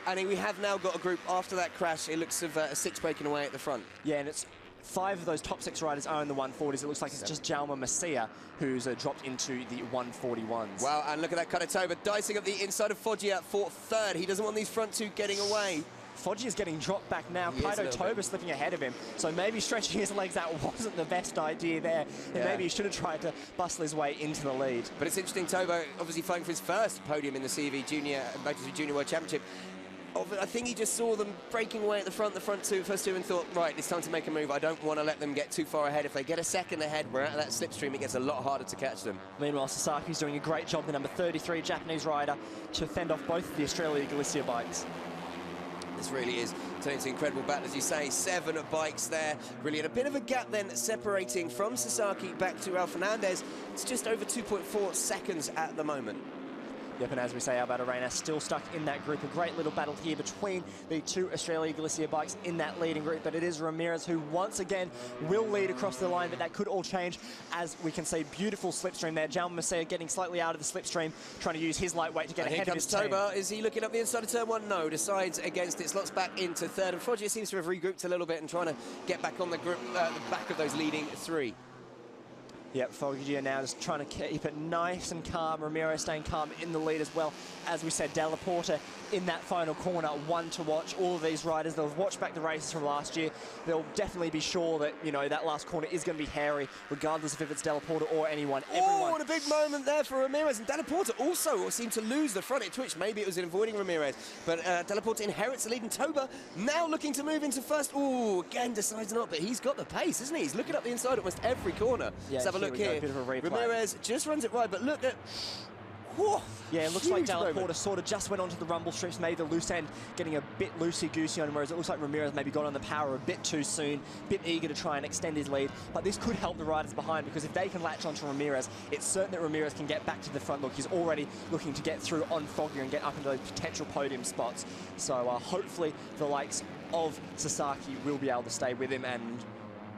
And we have now got a group after that crash. It looks of a 6 breaking away at the front. Yeah, and it's 5 of those top 6 riders are in the 140s. It looks like it's just Jaume Masia who's dropped into the 141s. Wow, and look at that Kaito Toba dicing up the inside of Foggia for 3rd. He doesn't want these front 2 getting away. Foggia is getting dropped back now. Kaito Toba slipping ahead of him. So maybe stretching his legs out wasn't the best idea there. And maybe he should have tried to bustle his way into the lead. But it's interesting, Toba obviously fighting for his first podium in the CV Junior Moto3 Junior World Championship. I think he just saw them breaking away at the first two, and thought, right, it's time to make a move. I don't want to let them get too far ahead. If they get a second ahead, we're out of that slipstream, it gets a lot harder to catch them. Meanwhile, Sasaki's doing a great job, the number 33 Japanese rider, to fend off both of the Australia Galicia bikes. This really is turning into an incredible battle, as you say. 7 bikes there. Really, and a bit of a gap then separating from Sasaki back to Raul Fernandez. It's just over 2.4 seconds at the moment. Yep, and as we say, Alberto Reina still stuck in that group. A great little battle here between the 2 Australia Galicia bikes in that leading group, but it is Ramirez who once again will lead across the line, but that could all change as we can see. Beautiful slipstream there. Jaume Masia getting slightly out of the slipstream, trying to use his lightweight to get ahead of his team. Toba. Is he looking up the inside of turn 1? No, decides against it, slots back into third, and Foggia seems to have regrouped a little bit and trying to get back on the group, the back of those leading 3. Yep, Foggia now just trying to keep it nice and calm. Ramirez staying calm in the lead as well. As we said, Della Porta in that final corner, one to watch. All of these riders, they'll watch back the races from last year. They'll definitely be sure that, you know, that last corner is going to be hairy, regardless of if it's Della Porta or anyone. Oh, what a big moment there for Ramirez. And Della Porta also seemed to lose the front. It twitched. Maybe it was in avoiding Ramirez. But Della Porta inherits the lead, and Toba now looking to move into first. Oh, again decides not, but he's got the pace, isn't he? He's looking up the inside almost every corner. Yeah, let's have a look here. Bit of a replay. Ramirez just runs it right, but look at... Whoa, yeah, it looks like Della moment. Porta sort of just went onto the rumble strips, maybe the loose end getting a bit loosey-goosey on, whereas it looks like Ramirez maybe got on the power a bit too soon, a bit eager to try and extend his lead. But this could help the riders behind, because if they can latch onto Ramirez, it's certain that Ramirez can get back to the front. Look, he's already looking to get through on Foggia and get up into those potential podium spots. So hopefully the likes of Sasaki will be able to stay with him. And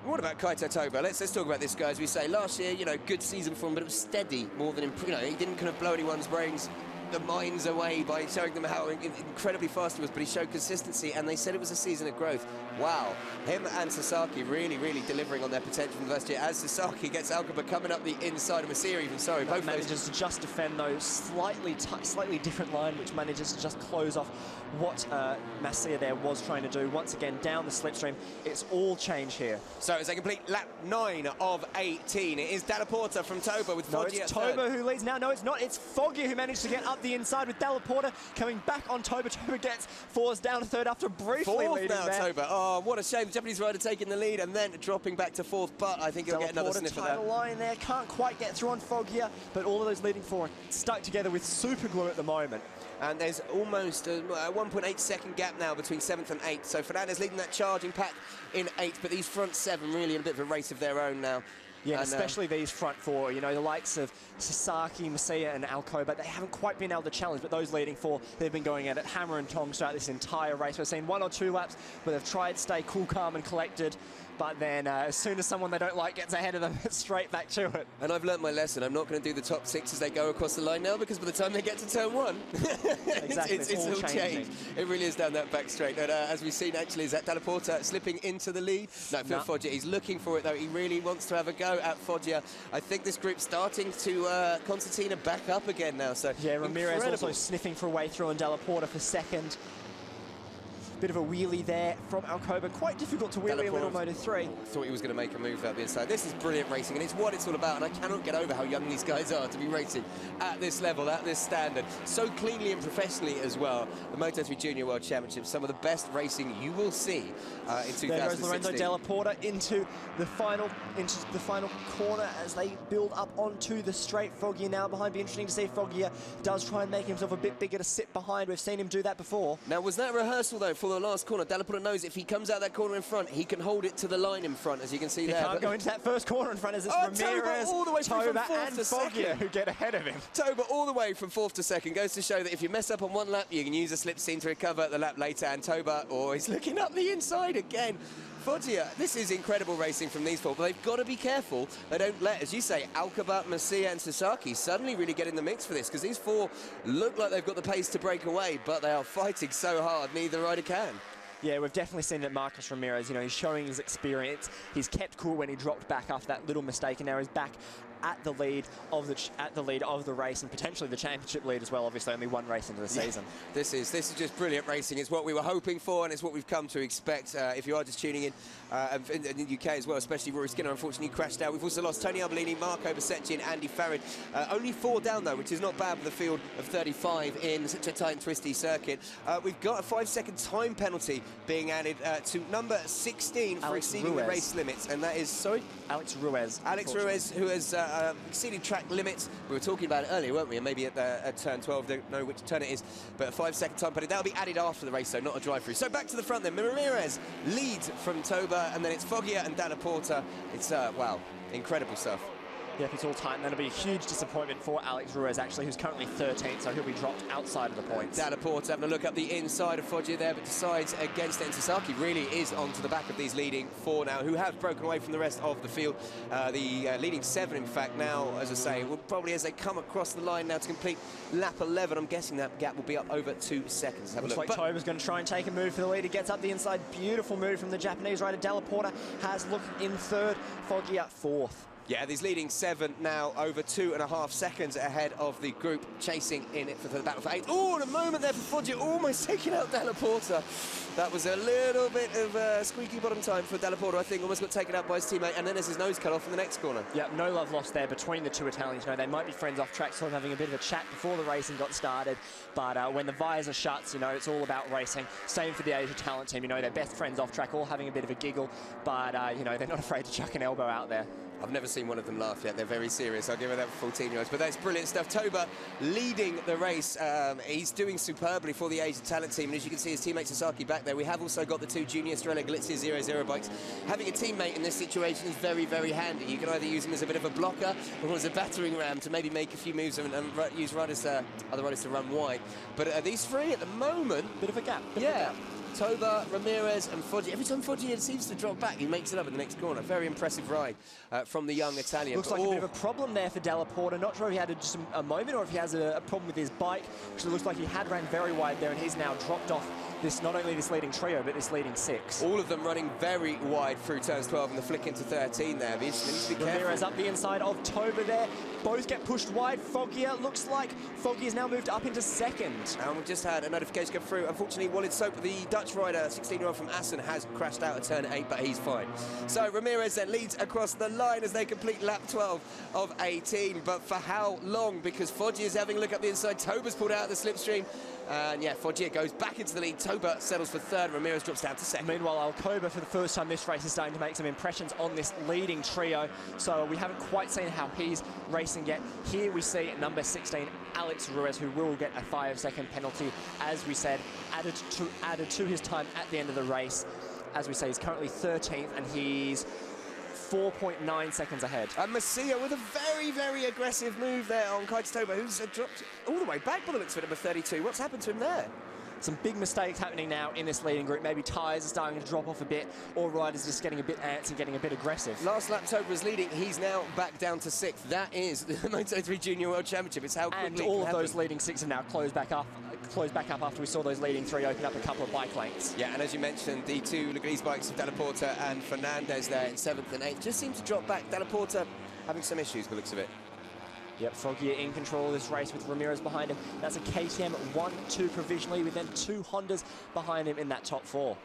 what about Kaito Toba? Let's talk about this guy. As we say, last year, you know, good season for him, but it was steady more than, you know, he didn't kind of blow anyone's brains, the minds away by showing them how incredibly fast he was, but he showed consistency, and they said it was a season of growth. Wow, him and Sasaki really delivering on their potential from the first year, as Sasaki gets Alcaba coming up the inside of Masia even. Sorry, both manages to just defend those slightly different line, which manages to just close off what Masia there was trying to do. Once again, down the slipstream, it's all change here. So it's a complete lap 9 of 18. It is Della Porta from Toba with Foggia. No, it's Toba who leads now. No, it's not. It's Foggia who managed to get up the inside with Della Porta coming back on Toba. Toba gets fours down to third after briefly leading now, there. Toba. Oh, what a shame. The Japanese rider taking the lead and then dropping back to 4th, but I think he'll get another sniff of that. Line there, can't quite get through on Foggia, but all of those leading 4 are stuck together with super glue at the moment. And there's almost a 1.8 second gap now between 7th and 8th. So Fernandez leading that charging pack in 8th, but these front 7 really in a bit of a race of their own now. Yeah, and, especially these front 4, you know, the likes of Sasaki, Masia and Alcoba, they haven't quite been able to challenge, but those leading 4, they've been going at it hammer and tongs throughout this entire race. We've seen 1 or 2 laps where they've tried to stay cool, calm and collected, but then as soon as someone they don't like gets ahead of them, it's straight back to it. And I've learnt my lesson. I'm not going to do the top 6 as they go across the line now, because by the time they get to turn 1, exactly, it's all changed. It really is down that back straight. And as we've seen, actually, is that Della Porta slipping into the lead? No, Phil Foggia, he's looking for it, though. He really wants to have a go at Foggia. I think this group's starting to concertina back up again now. So yeah, Ramirez also sniffing for a way through, and Della Porta for second. Bit of a wheelie there from Alcoba. Quite difficult to wheelie a little Moto3. Thought he was going to make a move out the inside. This is brilliant racing, and it's what it's all about. And I cannot get over how young these guys are to be racing at this level, at this standard. So cleanly and professionally as well. The Moto3 Junior World Championship, some of the best racing you will see in 2016. There goes Lorenzo Della Porta into the final corner as they build up onto the straight. Foggia now behind. Be interesting to see if Foggia does try and make himself a bit bigger to sit behind. We've seen him do that before. Now, was that rehearsal, though, for the last corner? Della Porta knows if he comes out that corner in front, he can hold it to the line in front, as you can see there. He can't go into that first corner in front as it's Ramirez, all the way Toba and Foggia who get ahead of him. Toba all the way from 4th to 2nd. Goes to show that if you mess up on one lap, you can use a slipstream to recover the lap later. And Toba, he's looking up the inside again. Foggia, this is incredible racing from these 4, but they've got to be careful they don't let, as you say, Alcoba, Masia and Sasaki suddenly really get in the mix for this, because these 4 look like they've got the pace to break away, but they are fighting so hard, neither rider can. Yeah, we've definitely seen that Marcos Ramirez, you know, he's showing his experience. He's kept cool when he dropped back after that little mistake, and now he's back at the lead of the race, and potentially the championship lead as well. Obviously, only one race into the season. This is just brilliant racing. It's what we were hoping for, and it's what we've come to expect. If you are just tuning in the UK as well, especially Rory Skinner, unfortunately crashed out. We've also lost Tony Arbolini, Marco Basecchi, and Andy Farrid. Only 4 down though, which is not bad with a field of 35 in such a tight and twisty circuit. We've got a 5-second time penalty being added to number 16 for exceeding the race limits, and that is Alex Ruiz. Alex Ruiz, who has exceeded track limits. We were talking about it earlier, weren't we? And maybe at turn 12, don't know which turn it is, but a 5-second time penalty. That'll be added after the race, so not a drive-through. So back to the front then. Ramirez leads from Toba, and then it's Foggia and Dalla Porta. It's, wow, incredible stuff. Yep, it's all tight, and that'll be a huge disappointment for Alex Ruiz, actually, who's currently 13th, so he'll be dropped outside of the points. Dalla Porta having a look up the inside of Foggia there, but decides against it. And Sasaki really is onto the back of these leading 4 now, who have broken away from the rest of the field. The leading 7, in fact, now, as I say, will probably, as they come across the line now to complete lap 11, I'm guessing that gap will be up over 2 seconds. Have a look. Looks like Toba's going to try and take a move for the lead. He gets up the inside. Beautiful move from the Japanese rider. Dalla Porta has looked in 3rd, Foggia 4th. Yeah, these leading 7 now over 2.5 seconds ahead of the group chasing in it for the battle for 8. Oh, and a moment there for Foggia, almost taking out Dalla Porta. That was a little bit of squeaky bottom time for Dalla Porta, I think. Almost got taken out by his teammate, and then there's his nose cut off in the next corner. Yeah, no love lost there between the 2 Italians. You know, they might be friends off track, sort of having a bit of a chat before the racing got started. But when the visor shuts, you know, it's all about racing. Same for the Asia Talent team. You know, they're best friends off track, all having a bit of a giggle. But, you know, they're not afraid to chuck an elbow out there. I've never seen one of them laugh yet. They're very serious. I'll give it that for 14-year-olds. But that's brilliant stuff. Toba leading the race. He's doing superbly for the Asia Talent team. And as you can see, his teammate Sasaki back there. We have also got the 2 junior Estrella Galizia 00 bikes. Having a teammate in this situation is very, very handy. You can either use him as a bit of a blocker or as a battering ram to maybe make a few moves and use riders, other riders to run wide. But these 3 at the moment... Bit of a gap. Yeah. Toba, Ramirez and Foggia. Every time Foggia seems to drop back, he makes it up in the next corner. Very impressive ride from the young Italian. Looks like a bit of a problem there for Dalla Porta. Not sure if he had just a moment or if he has a problem with his bike. Actually, looks like he had ran very wide there, and he's now dropped off this, not only this leading trio, but this leading 6. All of them running very wide through turns 12 and the flick into 13 there. Needs to be careful. Ramirez up the inside of Toba there. Both get pushed wide. Foggia, looks like Foggia has now moved up into 2nd. And we've just had a notification come through. Unfortunately, Walid Soap, the Dutch rider, 16-year-old from Assen, has crashed out at turn 8, but he's fine. So Ramirez then leads across the line as they complete lap 12 of 18. But for how long? Because Foggia is having a look up the inside. Toba's pulled out of the slipstream. And yeah, Foggia goes back into the lead. Toba settles for 3rd. Ramirez drops down to 2nd. Meanwhile, Alcoba, for the first time this race, is starting to make some impressions on this leading trio. So we haven't quite seen how he's racing yet. Here we see number 16, Alex Ruiz, who will get a 5-second penalty, as we said, added to his time at the end of the race. As we say, he's currently 13th, and he's 4.9 seconds ahead. And Masia with a very, very aggressive move there on Kaito Toba, who's dropped all the way back by the looks of it, number 32. What's happened to him there? Some big mistakes happening now in this leading group. Maybe tyres are starting to drop off a bit, or riders just getting a bit antsy, getting a bit aggressive. Last lap, Toba was leading. He's now back down to 6th. That is the Moto3 Junior World Championship. It's how quickly and all of those leading 6 have now closed back up after we saw those leading 3 open up a couple of bike lanes. Yeah, and as you mentioned, the 2 Legalese bikes of Dalla Porta and Fernandez there in 7th and 8th just seem to drop back. Dalla Porta having some issues by the looks of it. Yep, Foggia in control of this race with Ramirez behind him. That's a KTM 1-2 provisionally, with then 2 Hondas behind him in that top 4.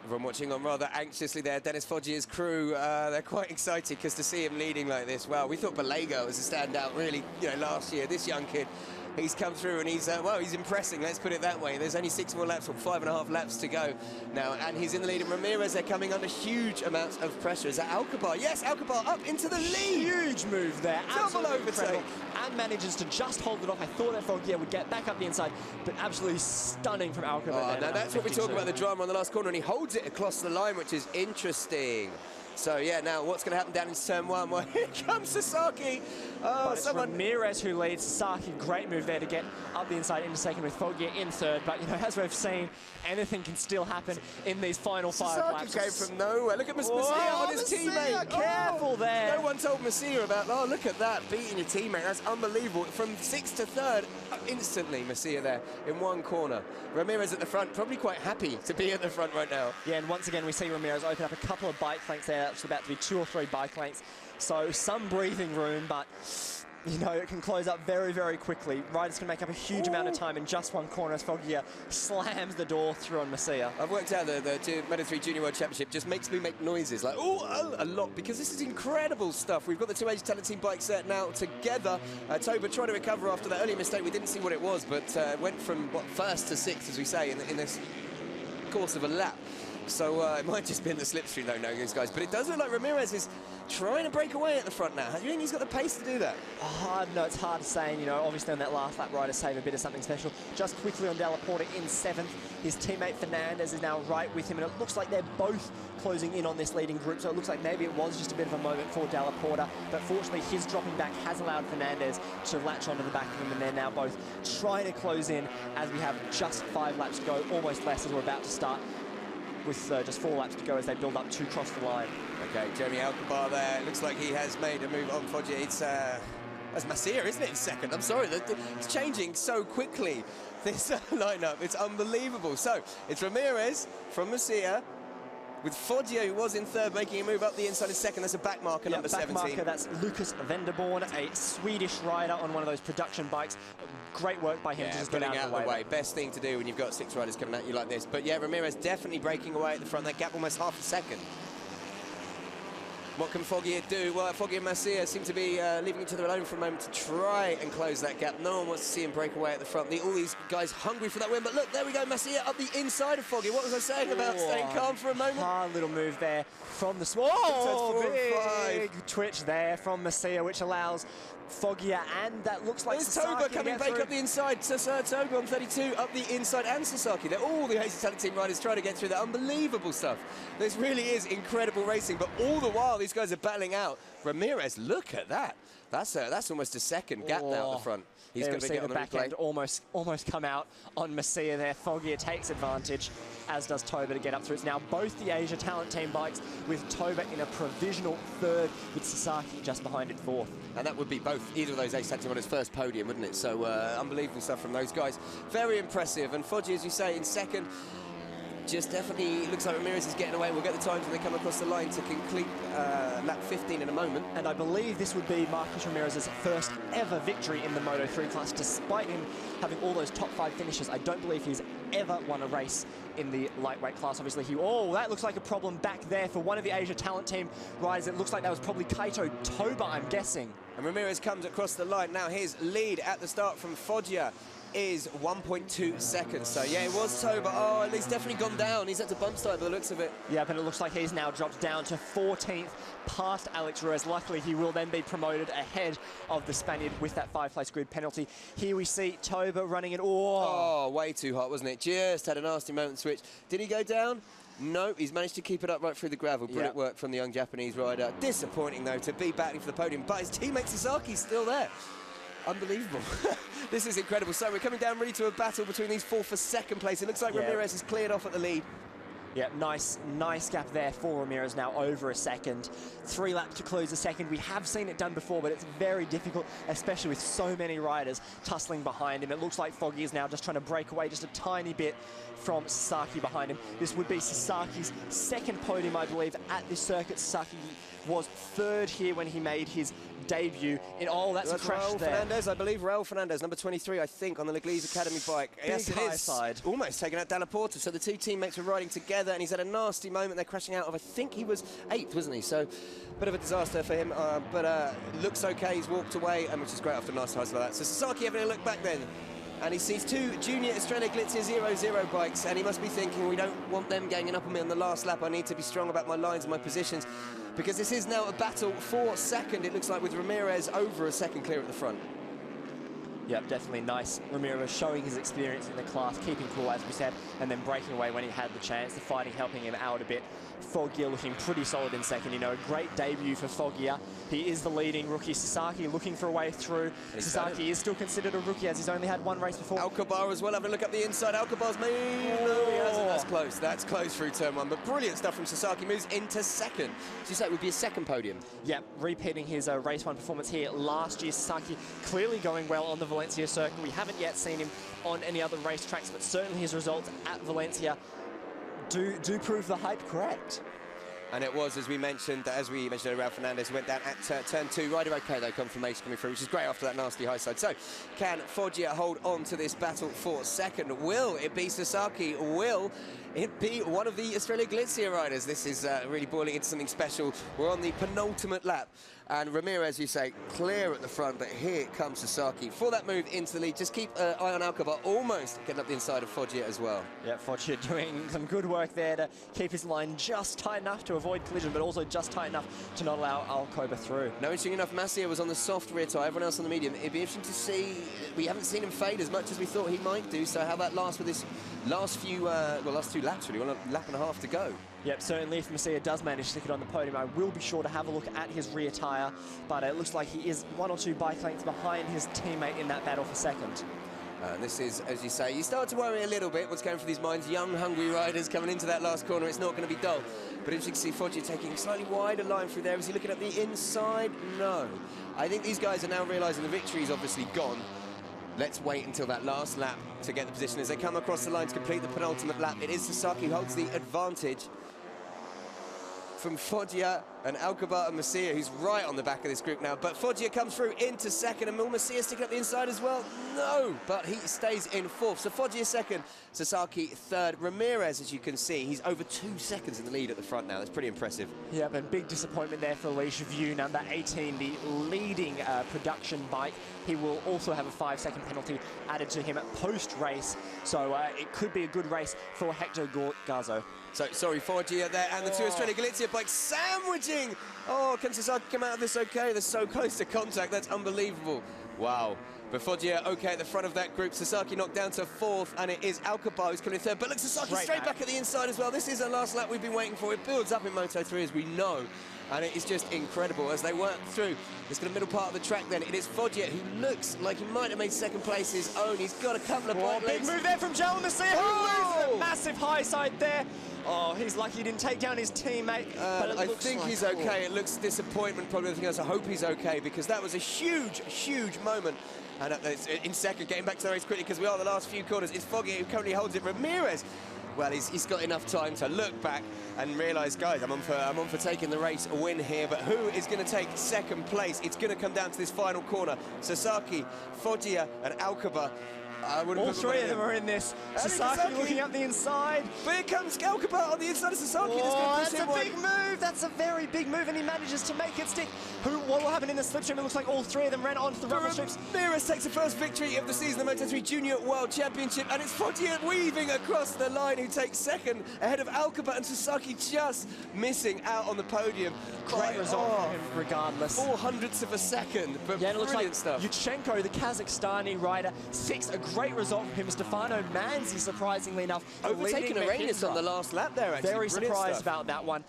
Everyone watching on rather anxiously there. Dennis Foggia's crew, they're quite excited because to see him leading like this. Well, we thought Balego was a standout really, you know, last year. This young kid, he's come through and he's, well, he's impressing, let's put it that way. There's only 6 more laps, or 5.5 laps to go now, and he's in the lead. And Ramirez, they're coming under huge amounts of pressure. Is that Alcabar? Yes, Alcabar up into the lead. Huge move there. Double overtake. And manages to just hold it off. I thought that Foggia would get back up the inside, but absolutely stunning from Alcabar. Oh, now that's what we talk about, the drama on the last corner, and he holds it across the line, which is interesting. So yeah, now what's going to happen down in turn 1? Well, here comes Sasaki. Oh, but it's Ramirez who leads. Sasaki, great move there to get up the inside into second with Foggia in third. But, you know, as we've seen, anything can still happen in these final 5 laps. Sasaki came from nowhere. Look at Masia on his teammate. Careful there. No one told Masia about, oh, look at that, beating your teammate. That's unbelievable. From 6th to 3rd, instantly Masia there in one corner. Ramirez at the front, probably quite happy to be at the front right now. Yeah, and once again, we see Ramirez open up a couple of bike lengths there. That's about to be 2 or 3 bike lengths. So some breathing room, but you know, it can close up very, very quickly. Riders can make up a huge amount of time in just one corner as Foggia slams the door through on Masia. I've worked out the Moto3 Junior World Championship just makes me make noises like, oh, a lot, because this is incredible stuff. We've got the 2 Asian talent team bikes now together. Toba trying to recover after that earlier mistake. We didn't see what it was, but went from, what, 1st to 6th, as we say, in this course of a lap. So it might just be in the slipstream, though, knowing these guys. But it does look like Ramirez is trying to break away at the front now. Do you think he's got the pace to do that? No, it's hard to say. You know, obviously on that last lap, riders save a bit of something special. Just quickly on Della Porta in 7th. His teammate Fernandez is now right with him, and it looks like they're both closing in on this leading group. So it looks like maybe it was just a bit of a moment for Della Porta. But fortunately, his dropping back has allowed Fernandez to latch onto the back of him, and they're now both trying to close in as we have just 5 laps to go, almost less as we're about to start, with just 4 laps to go as they build up to cross the line. Okay, Jeremy Alcabar there. Looks like he has made a move on Foggia. It's that's Masia, isn't it, in 2nd? I'm sorry, it's changing so quickly, this lineup. It's unbelievable. So, it's Ramirez from Masia, with Foggia, who was in 3rd, making a move up the inside in 2nd. That's a back marker, number 17. Marker, that's Lucas Venderborn, a Swedish rider on one of those production bikes. Great work by him to just get out of the way. Best thing to do when you've got 6 riders coming at you like this. But yeah, Ramirez definitely breaking away at the front. That gap almost half a second. What can Foggia do? Well, Foggia and Masia seem to be leaving each other alone for a moment to try and close that gap. No one wants to see him break away at the front. All these guys hungry for that win. But look, there we go, Masia up the inside of Foggia. What was I saying about staying calm for a moment? Hard little move there from the... Big twitch there from Masia, which allows Foggia, and that looks like Toba coming back up the inside. Toba on 32 up the inside, and Sasaki. They're all the Asian talent team riders trying to get through that. Unbelievable stuff. This really is incredible racing, but all the while these guys are battling out. Ramirez, look at that. That's almost a second gap now at the front. He's going to get on the back end almost come out on Masia there. Foggia takes advantage, as does Toba, to get up through. It's now both the Asia talent team bikes, with Toba in a provisional 3rd, with Sasaki just behind it 4th. And that would be either of those Asia talent team riders' first podium, wouldn't it? So unbelievable stuff from those guys. Very impressive. And Foggia, as you say, in 2nd. Just definitely looks like Ramirez is getting away. We'll get the times when they come across the line to complete lap 15 in a moment. And I believe this would be Marcus Ramirez's first ever victory in the Moto3 class, despite him having all those top 5 finishes. I don't believe he's ever won a race in the lightweight class. Obviously, that looks like a problem back there for one of the Asia talent team riders. It looks like that was probably Kaito Toba, I'm guessing. And Ramirez comes across the line. Now his lead at the start from Foggia is 1.2 seconds. So yeah, it was Toba. Oh, he's definitely gone down. He's had to bump start by the looks of it. Yeah, but it looks like he's now dropped down to 14th, past Alex Ruiz. Luckily, he will then be promoted ahead of the Spaniard with that 5-place grid penalty. Here we see Toba running it. Oh, way too hot, wasn't it? Just had a nasty moment switch. Did he go down? No, he's managed to keep it up right through the gravel. Brilliant work from the young Japanese rider. Disappointing, though, to be battling for the podium, but his teammate Sasaki's still there. Unbelievable. This is incredible. So we're coming down really to a battle between these 4 for 2nd place. It looks like Ramirez is cleared off at the lead. Yeah, nice gap there for Ramirez, now over a 2nd. 3 laps to close a 2nd. We have seen it done before, but it's very difficult, especially with so many riders tussling behind him. It looks like Foggia is now just trying to break away just a tiny bit from Sasaki behind him. This would be Sasaki's 2nd podium, I believe, at this circuit. Sasaki was 3rd here when he made his debut. That's a crash Raul there. Fernandez, I believe. Raul Fernandez, number 23, I think, on the Leglise Academy bike. Yes, it is. Side. Almost taken out Della Porta. So the 2 teammates were riding together, and he's had a nasty moment. They're crashing out of, I think he was 8th, wasn't he? So bit of a disaster for him, but looks okay. He's walked away, and which is great after a nice race like that. So Sasaki having a look back then, and he sees 2 junior Estrella Glitzer 00 bikes, and he must be thinking, we don't want them ganging up on me on the last lap. I need to be strong about my lines and my positions, because this is now a battle for 2nd, it looks like, with Ramirez over a 2nd clear at the front. Yep, definitely nice. Ramirez showing his experience in the class, keeping cool, as we said, and then breaking away when he had the chance. The fighting helping him out a bit. Foggia looking pretty solid in second. You know, a great debut for Foggia. He is the leading rookie. Sasaki looking for a way through. Sasaki is still considered a rookie as he's only had one race before. Alcabar as well, having a look up the inside. Alcabar's made. No, he hasn't. That's close. That's close through turn one. But brilliant stuff from Sasaki. Moves into second. So you say it would be a second podium? Yep, repeating his race one performance here last year. Sasaki clearly going well on the Valencia circuit. We haven't yet seen him on any other racetracks, but certainly his results at Valencia do prove the hype correct. And it was, as we mentioned Raul Fernandez went down at turn two. Rider okay, though, confirmation coming through, which is great after that nasty high side. So, can Foggia hold on to this battle for second? Will it be Sasaki? Will it be one of the Australia Galizia riders? This is really boiling into something special. We're on the penultimate lap. And Ramirez, you say, clear at the front, but here comes Sasaki for that move into the lead. Just keep an eye on Alcabar, almost getting up the inside of Foggia as well. Yeah, Foggia doing some good work there to keep his line just tight enough to avoid collision, but also just tight enough to not allow Alcoba through. No, interesting enough, Masia was on the soft rear tyre, everyone else on the medium. It'd be interesting to see, we haven't seen him fade as much as we thought he might do, so how about last with this last few, last two laps really, well, a lap and a half to go. Yep, certainly if Masia does manage to stick it on the podium, I will be sure to have a look at his rear tyre, but it looks like he is 1 or 2 bike lengths behind his teammate in that battle for second. This is, as you say, you start to worry a little bit what's going through these minds. Young, hungry riders coming into that last corner. It's not going to be dull. But interesting to see Foggia taking a slightly wider line through there. Is he looking at the inside? No. I think these guys are now realising the victory is obviously gone. Let's wait until that last lap to get the position. As they come across the line to complete the penultimate lap, it is Sasaki who holds the advantage from Foggia and Alcabar and Masia, who's right on the back of this group now. But Foggia comes through into second, and will Masia stick up the inside as well? No, but he stays in fourth. So Foggia second, Sasaki third. Ramirez, as you can see, he's over 2 seconds in the lead at the front now. That's pretty impressive. Yeah, but big disappointment there for Alicia View, number 18, the leading production bike. He will also have a 5-second penalty added to him at post-race, so it could be a good race for Hector Garzo. So, sorry, Foggia there, and the two Australia Galizia bikes sandwiching. Oh, can Sasaki come out of this okay? They're so close to contact, that's unbelievable. Wow. But Foggia okay at the front of that group. Sasaki knocked down to fourth, and it is Alcabar who's coming in third. But look, Sasaki straight back at the inside as well. This is the last lap we've been waiting for. It builds up in Moto3, as we know. And it is just incredible as they work through. It's got a middle part of the track then. It is Foggia who looks like he might have made second place his own. He's got a couple of bike legs. Big move there from Joel Masia, who loses a massive high side there. Oh, he's lucky he didn't take down his teammate. But I think he's okay. It looks disappointment, probably everything else. I hope he's okay because that was a huge, huge moment. And in second, getting back to the race quickly because we are the last few corners. It's Foggia who currently holds it. Ramirez, well, he's got enough time to look back and realise, guys, I'm on for taking the race a win here. But who is going to take second place? It's going to come down to this final corner. Sasaki, Foggia, and Alcabar. All three of them are in this. Sasaki looking up the inside. But here comes Alcabar on the inside of Sasaki. Oh, that's a big move. That's a very big move, and he manages to make it stick. What will happen in the slipstream? It looks like all three of them ran onto the rubber strips. Ramirez takes the first victory of the season, the Moto3 Junior World Championship, and it's Foggia weaving across the line who takes second ahead of Alcabar, and Sasaki just missing out on the podium. Great result from him regardless. 0.04 of a second, but yeah, it looks brilliant like stuff. Yuchenko, the Kazakhstani rider, a great result from him. Stefano Manzi, surprisingly enough, overtaking Arenas on the last lap there, actually. Very surprised about that one.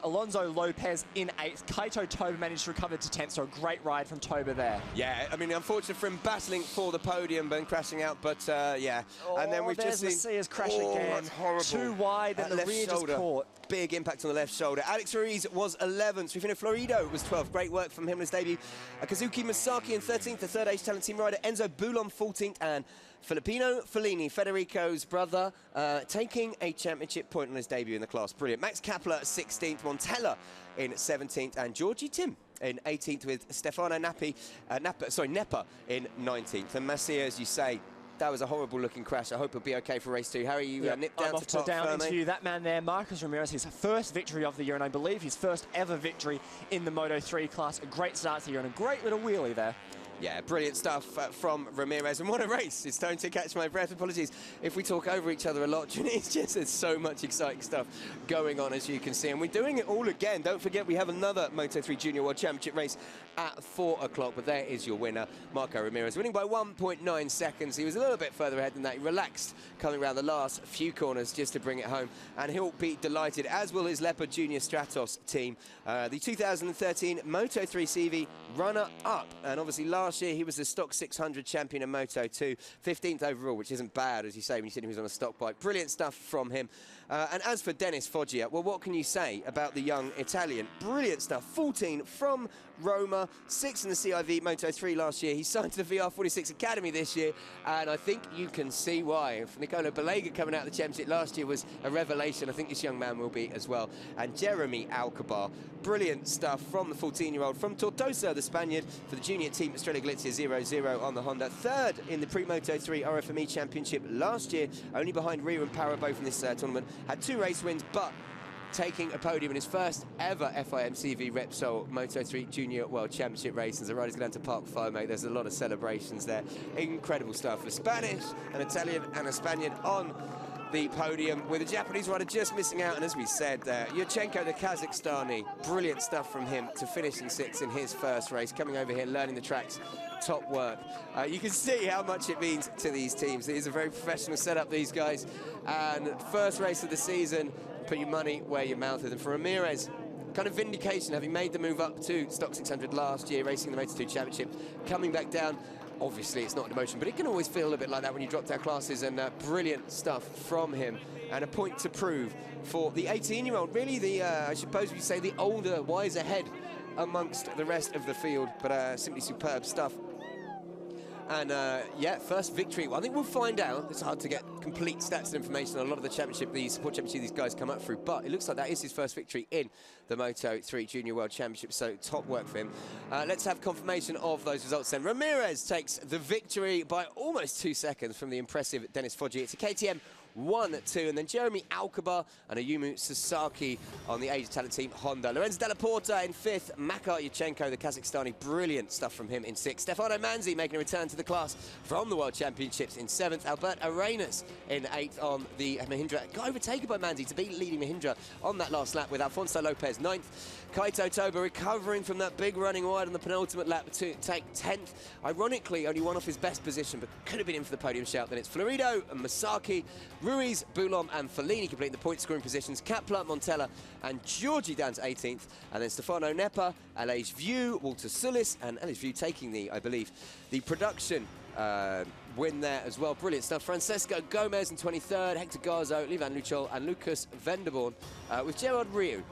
Alonso Lopez in 8th. Kaito Toba managed to recover to 10th, so a great ride from Toba there. Yeah, I mean, unfortunate for him battling for the podium, but crashing out, but yeah. And then we've just seen... Masia's crash again. That's horrible. Too wide, and the rear just caught. Big impact on the left shoulder. Alex Ruiz was 11th. Rufino Florido was 12th. Great work from him in his debut. Kazuki Masaki in 13th, the third age talent team rider. Enzo Boulon 14th, and Filippino Fellini, Federico's brother, taking a championship point on his debut in the class. Brilliant. Max Kapler 16th, Montella in 17th, and Georgie Tim in 18th with Stefano Nepa in 19th. And Masia, as you say, that was a horrible-looking crash. I hope he'll be okay for race 2. Harry, you nipped down to top interview that man there, Marcos Ramirez, his first victory of the year, and I believe his first ever victory in the Moto3 class. A great start to the year and a great little wheelie there. Yeah, brilliant stuff from Ramirez. And what a race. It's time to catch my breath. Apologies if we talk over each other a lot. It's just there's so much exciting stuff going on, as you can see. And we're doing it all again. Don't forget, we have another Moto3 Junior World Championship race at 4 o'clock. But there is your winner, Marco Ramirez, winning by 1.9 seconds. He was a little bit further ahead than that. He relaxed coming around the last few corners just to bring it home. And he'll be delighted, as will his Leopard Junior Stratos team. The 2013 Moto3 CV runner-up. And obviously last year he was the Stock 600 champion in Moto2, 15th overall, which isn't bad, as you say, when you see him, he was on a stock bike. Brilliant stuff from him. And as for Dennis Foggia, well, what can you say about the young Italian? Brilliant stuff. 14 from Roma, 6 in the CIV Moto3 last year. He signed to the VR46 Academy this year, and I think you can see why. If Nicola Balega coming out of the championship last year was a revelation, I think this young man will be as well. And Jeremy Alcabar, brilliant stuff from the 14-year-old from Tortosa, the Spaniard, for the junior team Estrella Galizia 0-0 on the Honda. Third in the Pre-Moto3 RFME Championship last year, only behind Ria and Para, both in this tournament. Had 2 race wins, but taking a podium in his first ever FIM-CV Repsol Moto3 Junior World Championship race. As the riders go down to Park Fire, mate, there's a lot of celebrations there. Incredible stuff. A Spanish, an Italian and a Spaniard on the podium, with a Japanese rider just missing out. And as we said, Yurchenko, the Kazakhstani, brilliant stuff from him to finish in 6th in his first race, coming over here, learning the tracks. Top work. You can see how much it means to these teams. It is a very professional setup, these guys. And first race of the season, put your money where your mouth is. And for Ramirez, kind of vindication, having made the move up to Stock 600 last year, racing the Moto2 Championship, coming back down. Obviously, it's not an emotion, but it can always feel a bit like that when you drop down classes, and brilliant stuff from him. And a point to prove for the 18-year-old, really the, I suppose you'd say, the older, wiser head amongst the rest of the field, but simply superb stuff. And yeah, first victory. Well, I think we'll find out. It's hard to get complete stats and information on a lot of the championship, the support championship these guys come up through. But it looks like that is his first victory in the Moto3 Junior World Championship. So top work for him. Let's have confirmation of those results then. Ramirez takes the victory by almost 2 seconds from the impressive Dennis Foggia. It's a KTM 1-2, and then Jeremy Alcabar and Ayumu Sasaki on the Asia Talent team Honda. Lorenzo Della Porta in 5th, Makar Yurchenko, the Kazakhstani, brilliant stuff from him in 6th. Stefano Manzi making a return to the class from the World Championships in 7th. Albert Arenas in 8th on the Mahindra. Got overtaken by Manzi to beat leading Mahindra on that last lap, with Alfonso Lopez 9th. Kaito Toba recovering from that big running wide on the penultimate lap to take 10th. Ironically, only one off his best position, but could have been in for the podium shout. Then it's Florido and Masaki, Ruiz, Boulom and Fellini completing the point scoring positions. Kapla, Montella and Giorgi down to 18th. And then Stefano Nepa, Alej View, Walter Sulis, and Alej View taking the, I believe, the production win there as well. Brilliant stuff. Francesco Gomez in 23rd, Hector Garzo, Livan Luchol and Lucas Venderborn with Gerard Rieu.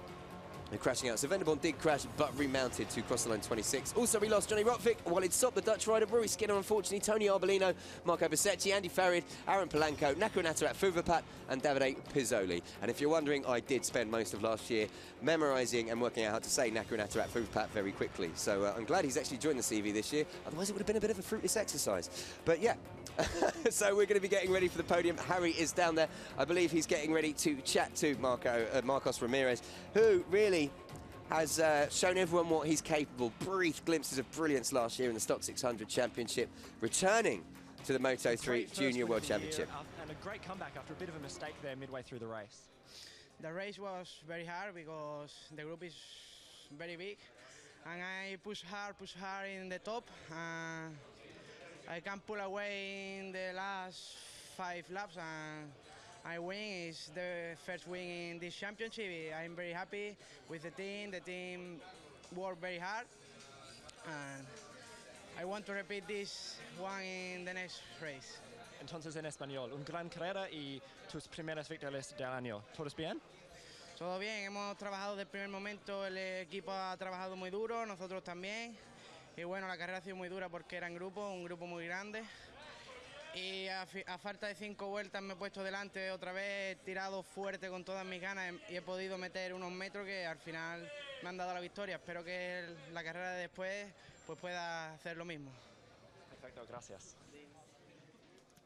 They're crashing out. So Venderborn did crash, but remounted to cross the line 26. Also, we lost Johnny Rotvic while he'd stopped the Dutch rider, Rory Skinner, unfortunately, Tony Arbolino, Marco Basecchi, Andy Farid, Aaron Polanco, Naku Natarat Fuvapat, and Davide Pizzoli. And if you're wondering, I did spend most of last year memorising and working out how to say Naku Natarat Fuvapat very quickly. So I'm glad he's actually joined the CV this year. Otherwise, it would have been a bit of a fruitless exercise. But yeah, so we're going to be getting ready for the podium. Harry is down there. I believe he's getting ready to chat to Marcos Ramirez, who really has shown everyone what he's capable. Brief glimpses of brilliance last year in the Stock 600 Championship, returning to the Moto3 Junior World Championship. And a great comeback after a bit of a mistake there midway through the race. The race was very hard because the group is very big, and I push hard in the top. I can pull away in the last 5 laps, and I win. Is the first win in this championship. I'm very happy with the team. The team worked very hard, and I want to repeat this one in the next race. Entonces en español, un gran carrera y tus primeras victorias del año. ¿Todos bien? Todo bien, hemos trabajado desde el primer momento, el equipo ha trabajado muy duro, nosotros también. Y bueno, la carrera ha sido muy dura porque era en grupo, un grupo muy grande. Y a falta de 5 vueltas me he puesto delante otra vez, he tirado fuerte con todas mis ganas y he podido meter unos metros que al final me han dado la victoria. Espero que la carrera de después pues pueda hacer lo mismo. Perfecto, gracias.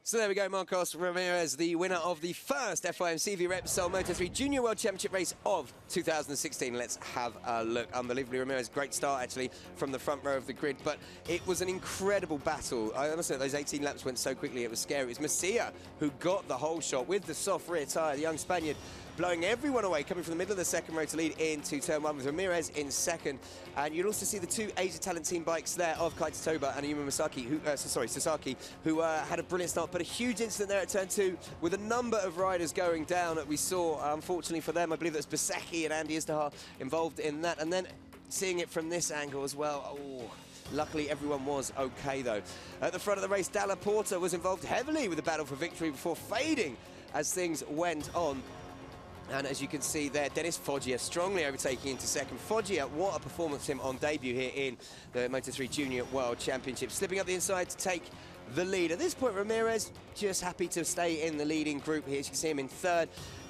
So there we go, Marcos Ramirez, the winner of the first FIM-CV Repsol Moto3 Junior World Championship race of 2016. Let's have a look. Unbelievably, Ramirez, great start actually from the front row of the grid, but it was an incredible battle. I must say, those 18 laps went so quickly, it was scary. It was Macia who got the whole shot with the soft rear tyre, the young Spaniard, blowing everyone away, coming from the middle of the second row to lead into turn one with Ramirez in second. And you'll also see the two Asia Talent Team bikes there of Kaito Toba and Ayumu Sasaki, who had a brilliant start, but a huge incident there at turn two with a number of riders going down that we saw. Unfortunately for them, I believe that's Basecki and Andy Istahar involved in that. And then seeing it from this angle as well, luckily, everyone was okay, though. At the front of the race, Dalla Porta was involved heavily with the battle for victory before fading as things went on. And as you can see there, Dennis Foggia strongly overtaking into second. Foggia, what a performance from him on debut here in the Moto3 Junior World Championship. Slipping up the inside to take the lead. At this point, Ramirez just happy to stay in the leading group here. As you can see him in third.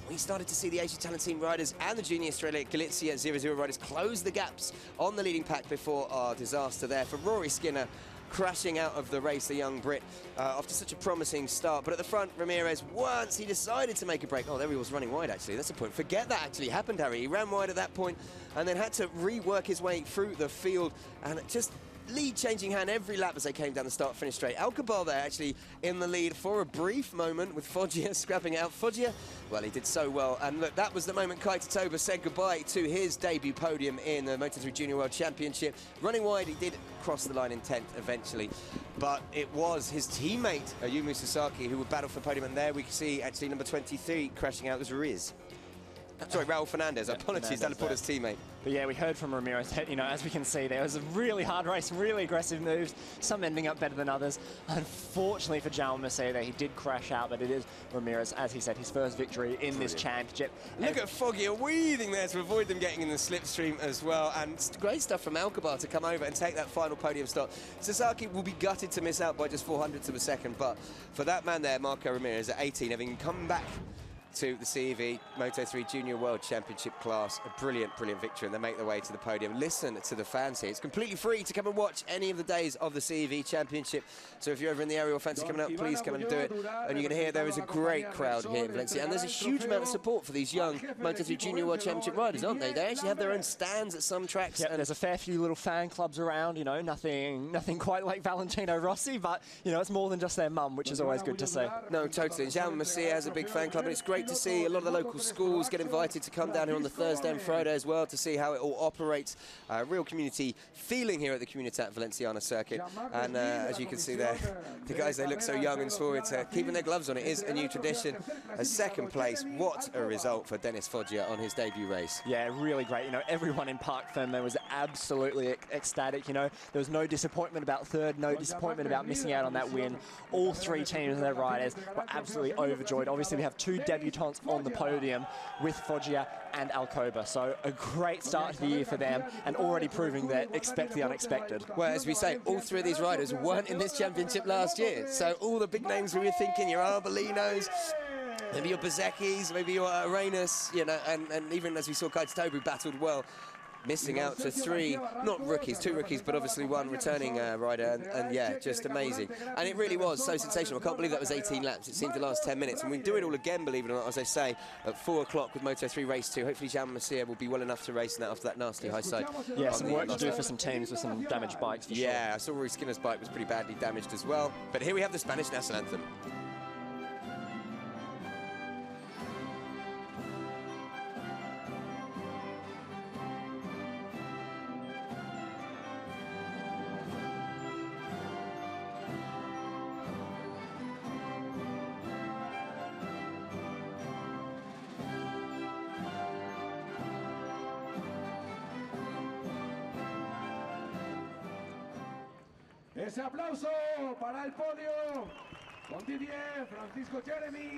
We started to see the Asia Talent Team riders and the Junior Australia Galizia 00 riders close the gaps on the leading pack before our disaster there for Rory Skinner, crashing out of the race, the young Brit, after such a promising start. But at the front, Ramirez, once he decided to make a break, there he was running wide, actually. That's the point. Forget that actually happened, Harry. He ran wide at that point and then had to rework his way through the field and just lead changing hand every lap as they came down the start-finish straight. Alcabar there actually in the lead for a brief moment with Foggia scrapping out. Foggia, well, he did so well. And look, that was the moment Kaito Toba said goodbye to his debut podium in the Moto3 Junior World Championship. Running wide, he did cross the line in 10th eventually. But it was his teammate, Ayumu Sasaki, who would battle for podium. And there we can see actually number 23 crashing out was Riz. Sorry, Raul Fernandez. Apologies, Dalla Porta's teammate. But yeah, we heard from Ramirez that, as we can see, there was a really hard race, really aggressive moves, some ending up better than others. Unfortunately for Jaume Macedo, he did crash out, but it is Ramirez, as he said, his first victory in this championship. Look at Foggia weaving there to avoid them getting in the slipstream as well. And great stuff from Alcabar to come over and take that final podium stop. Sasaki will be gutted to miss out by just 400ths of a second, but for that man there, Marco Ramirez at 18, having come back to the CEV Moto3 Junior World Championship class. A brilliant, brilliant victory, and they make their way to the podium. Listen to the fans here. It's completely free to come and watch any of the days of the CEV Championship. So if you're over in the area or fancy coming up, please come and do it. And you're going to hear there is a great crowd here in Valencia. And there's a huge amount of support for these young Moto3 Junior World Championship riders, aren't they? They actually have their own stands at some tracks. Yep, and there's a fair few little fan clubs around, nothing quite like Valentino Rossi, but, it's more than just their mum, which is always good to see. No, totally. And Jaume Macia has a big fan club, and it's great to see a lot of the local schools get invited to come down here on the Thursday and Friday as well to see how it all operates. Real community feeling here at the Comunitat Valenciana circuit. And as you can see there, the guys, they look so young and forward to keeping their gloves on. It is a new tradition. A second place, what a result for Dennis Foggia on his debut race. Yeah, really great. Everyone in Parc Ferme was absolutely ecstatic. There was no disappointment about third, no disappointment about missing out on that win. All three teams and their riders were absolutely overjoyed. Obviously, we have two debutants on the podium with Foggia and Alcoba. So a great start to the year for them, and already proving that expect the unexpected. Well, as we say, all three of these riders weren't in this championship last year. So all the big names we were thinking, your Arbolinos, maybe your Bezeckis, maybe your Arenas, and even as we saw Kaito Toba battled well, missing out to three, not rookies, two rookies, but obviously one returning rider, and yeah, just amazing. And it really was so sensational. I can't believe that was 18 laps. It seemed to last 10 minutes, and we do it all again, believe it or not, as I say, at 4 o'clock with Moto3 race 2. Hopefully Jaume Macia will be well enough to race in that after that nasty high side. Yeah, some work to do for some teams with some damaged bikes, for sure. Yeah, I saw Rory Skinner's bike was pretty badly damaged as well. But here we have the Spanish national anthem. Ese aplauso para el podio.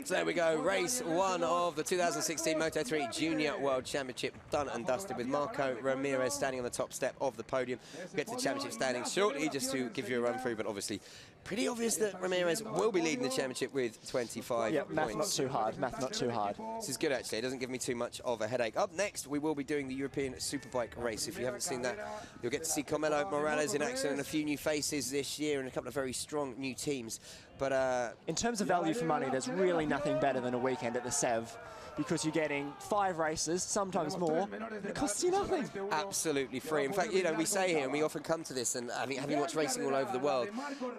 So there we go, race 1 of the 2016 Moto3 Junior World Championship done and dusted, with Marco Ramirez standing on the top step of the podium. We'll get to the championship standings shortly just to give you a run through, but obviously pretty obvious that Ramirez will be leading the championship with 25 points. Math not too hard, math not too hard. This is good actually, it doesn't give me too much of a headache. Up next, we will be doing the European Superbike race. If you haven't seen that, you'll get to see Carmelo Morales in action and a few new faces this year and a couple of very strong new teams. But in terms of value for money, there's really nothing better than a weekend at the Sev, because you're getting 5 races, sometimes more, and it costs you nothing. Absolutely free. In fact, you know, we say here, and we often come to this, and having watched racing all over the world,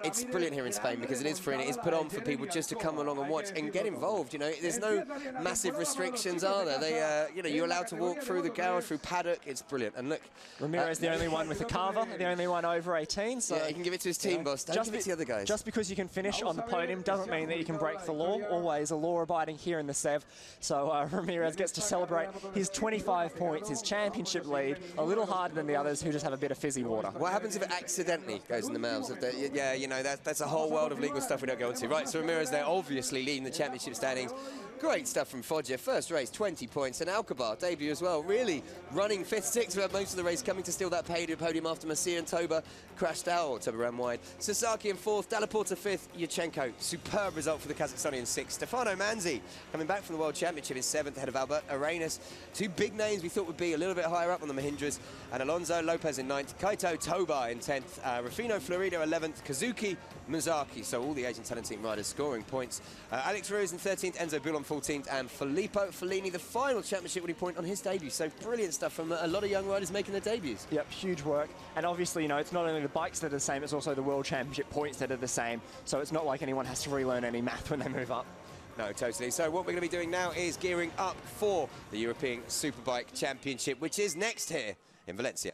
it's brilliant here in Spain because it is free and it is put on for people just to come along and watch and get involved. You know, there's no massive restrictions, are there? They, you know, you're allowed to walk through the garage, through paddock. It's brilliant. And look, Ramirez, the only one with a carver, the only one over 18. So yeah, he can give it to his team boss. Don't give it to the other guys. Just because you can finish on the podium doesn't mean that you can break the law. Always a law-abiding here in the Sev. So Ramirez gets to celebrate his 25 points, his championship lead, a little harder than the others who just have a bit of fizzy water. What happens if it accidentally goes in the mouths of the... Yeah, you know, that's a whole world of legal stuff we don't go into. Right, so Ramirez there obviously leading the championship standings. Great stuff from Foggia. First race, 20 points. And Alcabar, debut as well. Really running 5th, 6th throughout most of the race, coming to steal that podium after Masia and Toba crashed out, or Toba ran wide. Sasaki in 4th, Dallaporta 5th, Yurchenko. Superb result for the Kazakhstani in 6th. Stefano Manzi coming back from the World Championship in 7th, ahead of Albert Arenas. 2 big names we thought would be a little bit higher up on the Mahindras. And Alonso Lopez in 9th, Kaito Toba in 10th, Rufino Florido 11th, Kazuki Mizaki. So all the Asian talent team riders scoring points. Alex Ruiz in 13th, Enzo Bullon 14th, and Filippo Fellini, the final championship winning point on his debut. So brilliant stuff from a lot of young riders making their debuts. Yep, huge work. And obviously, you know, it's not only the bikes that are the same, it's also the World Championship points that are the same. So it's not like anyone has to relearn any math when they move up. No, totally. So what we're going to be doing now is gearing up for the European Superbike Championship, which is next here in Valencia.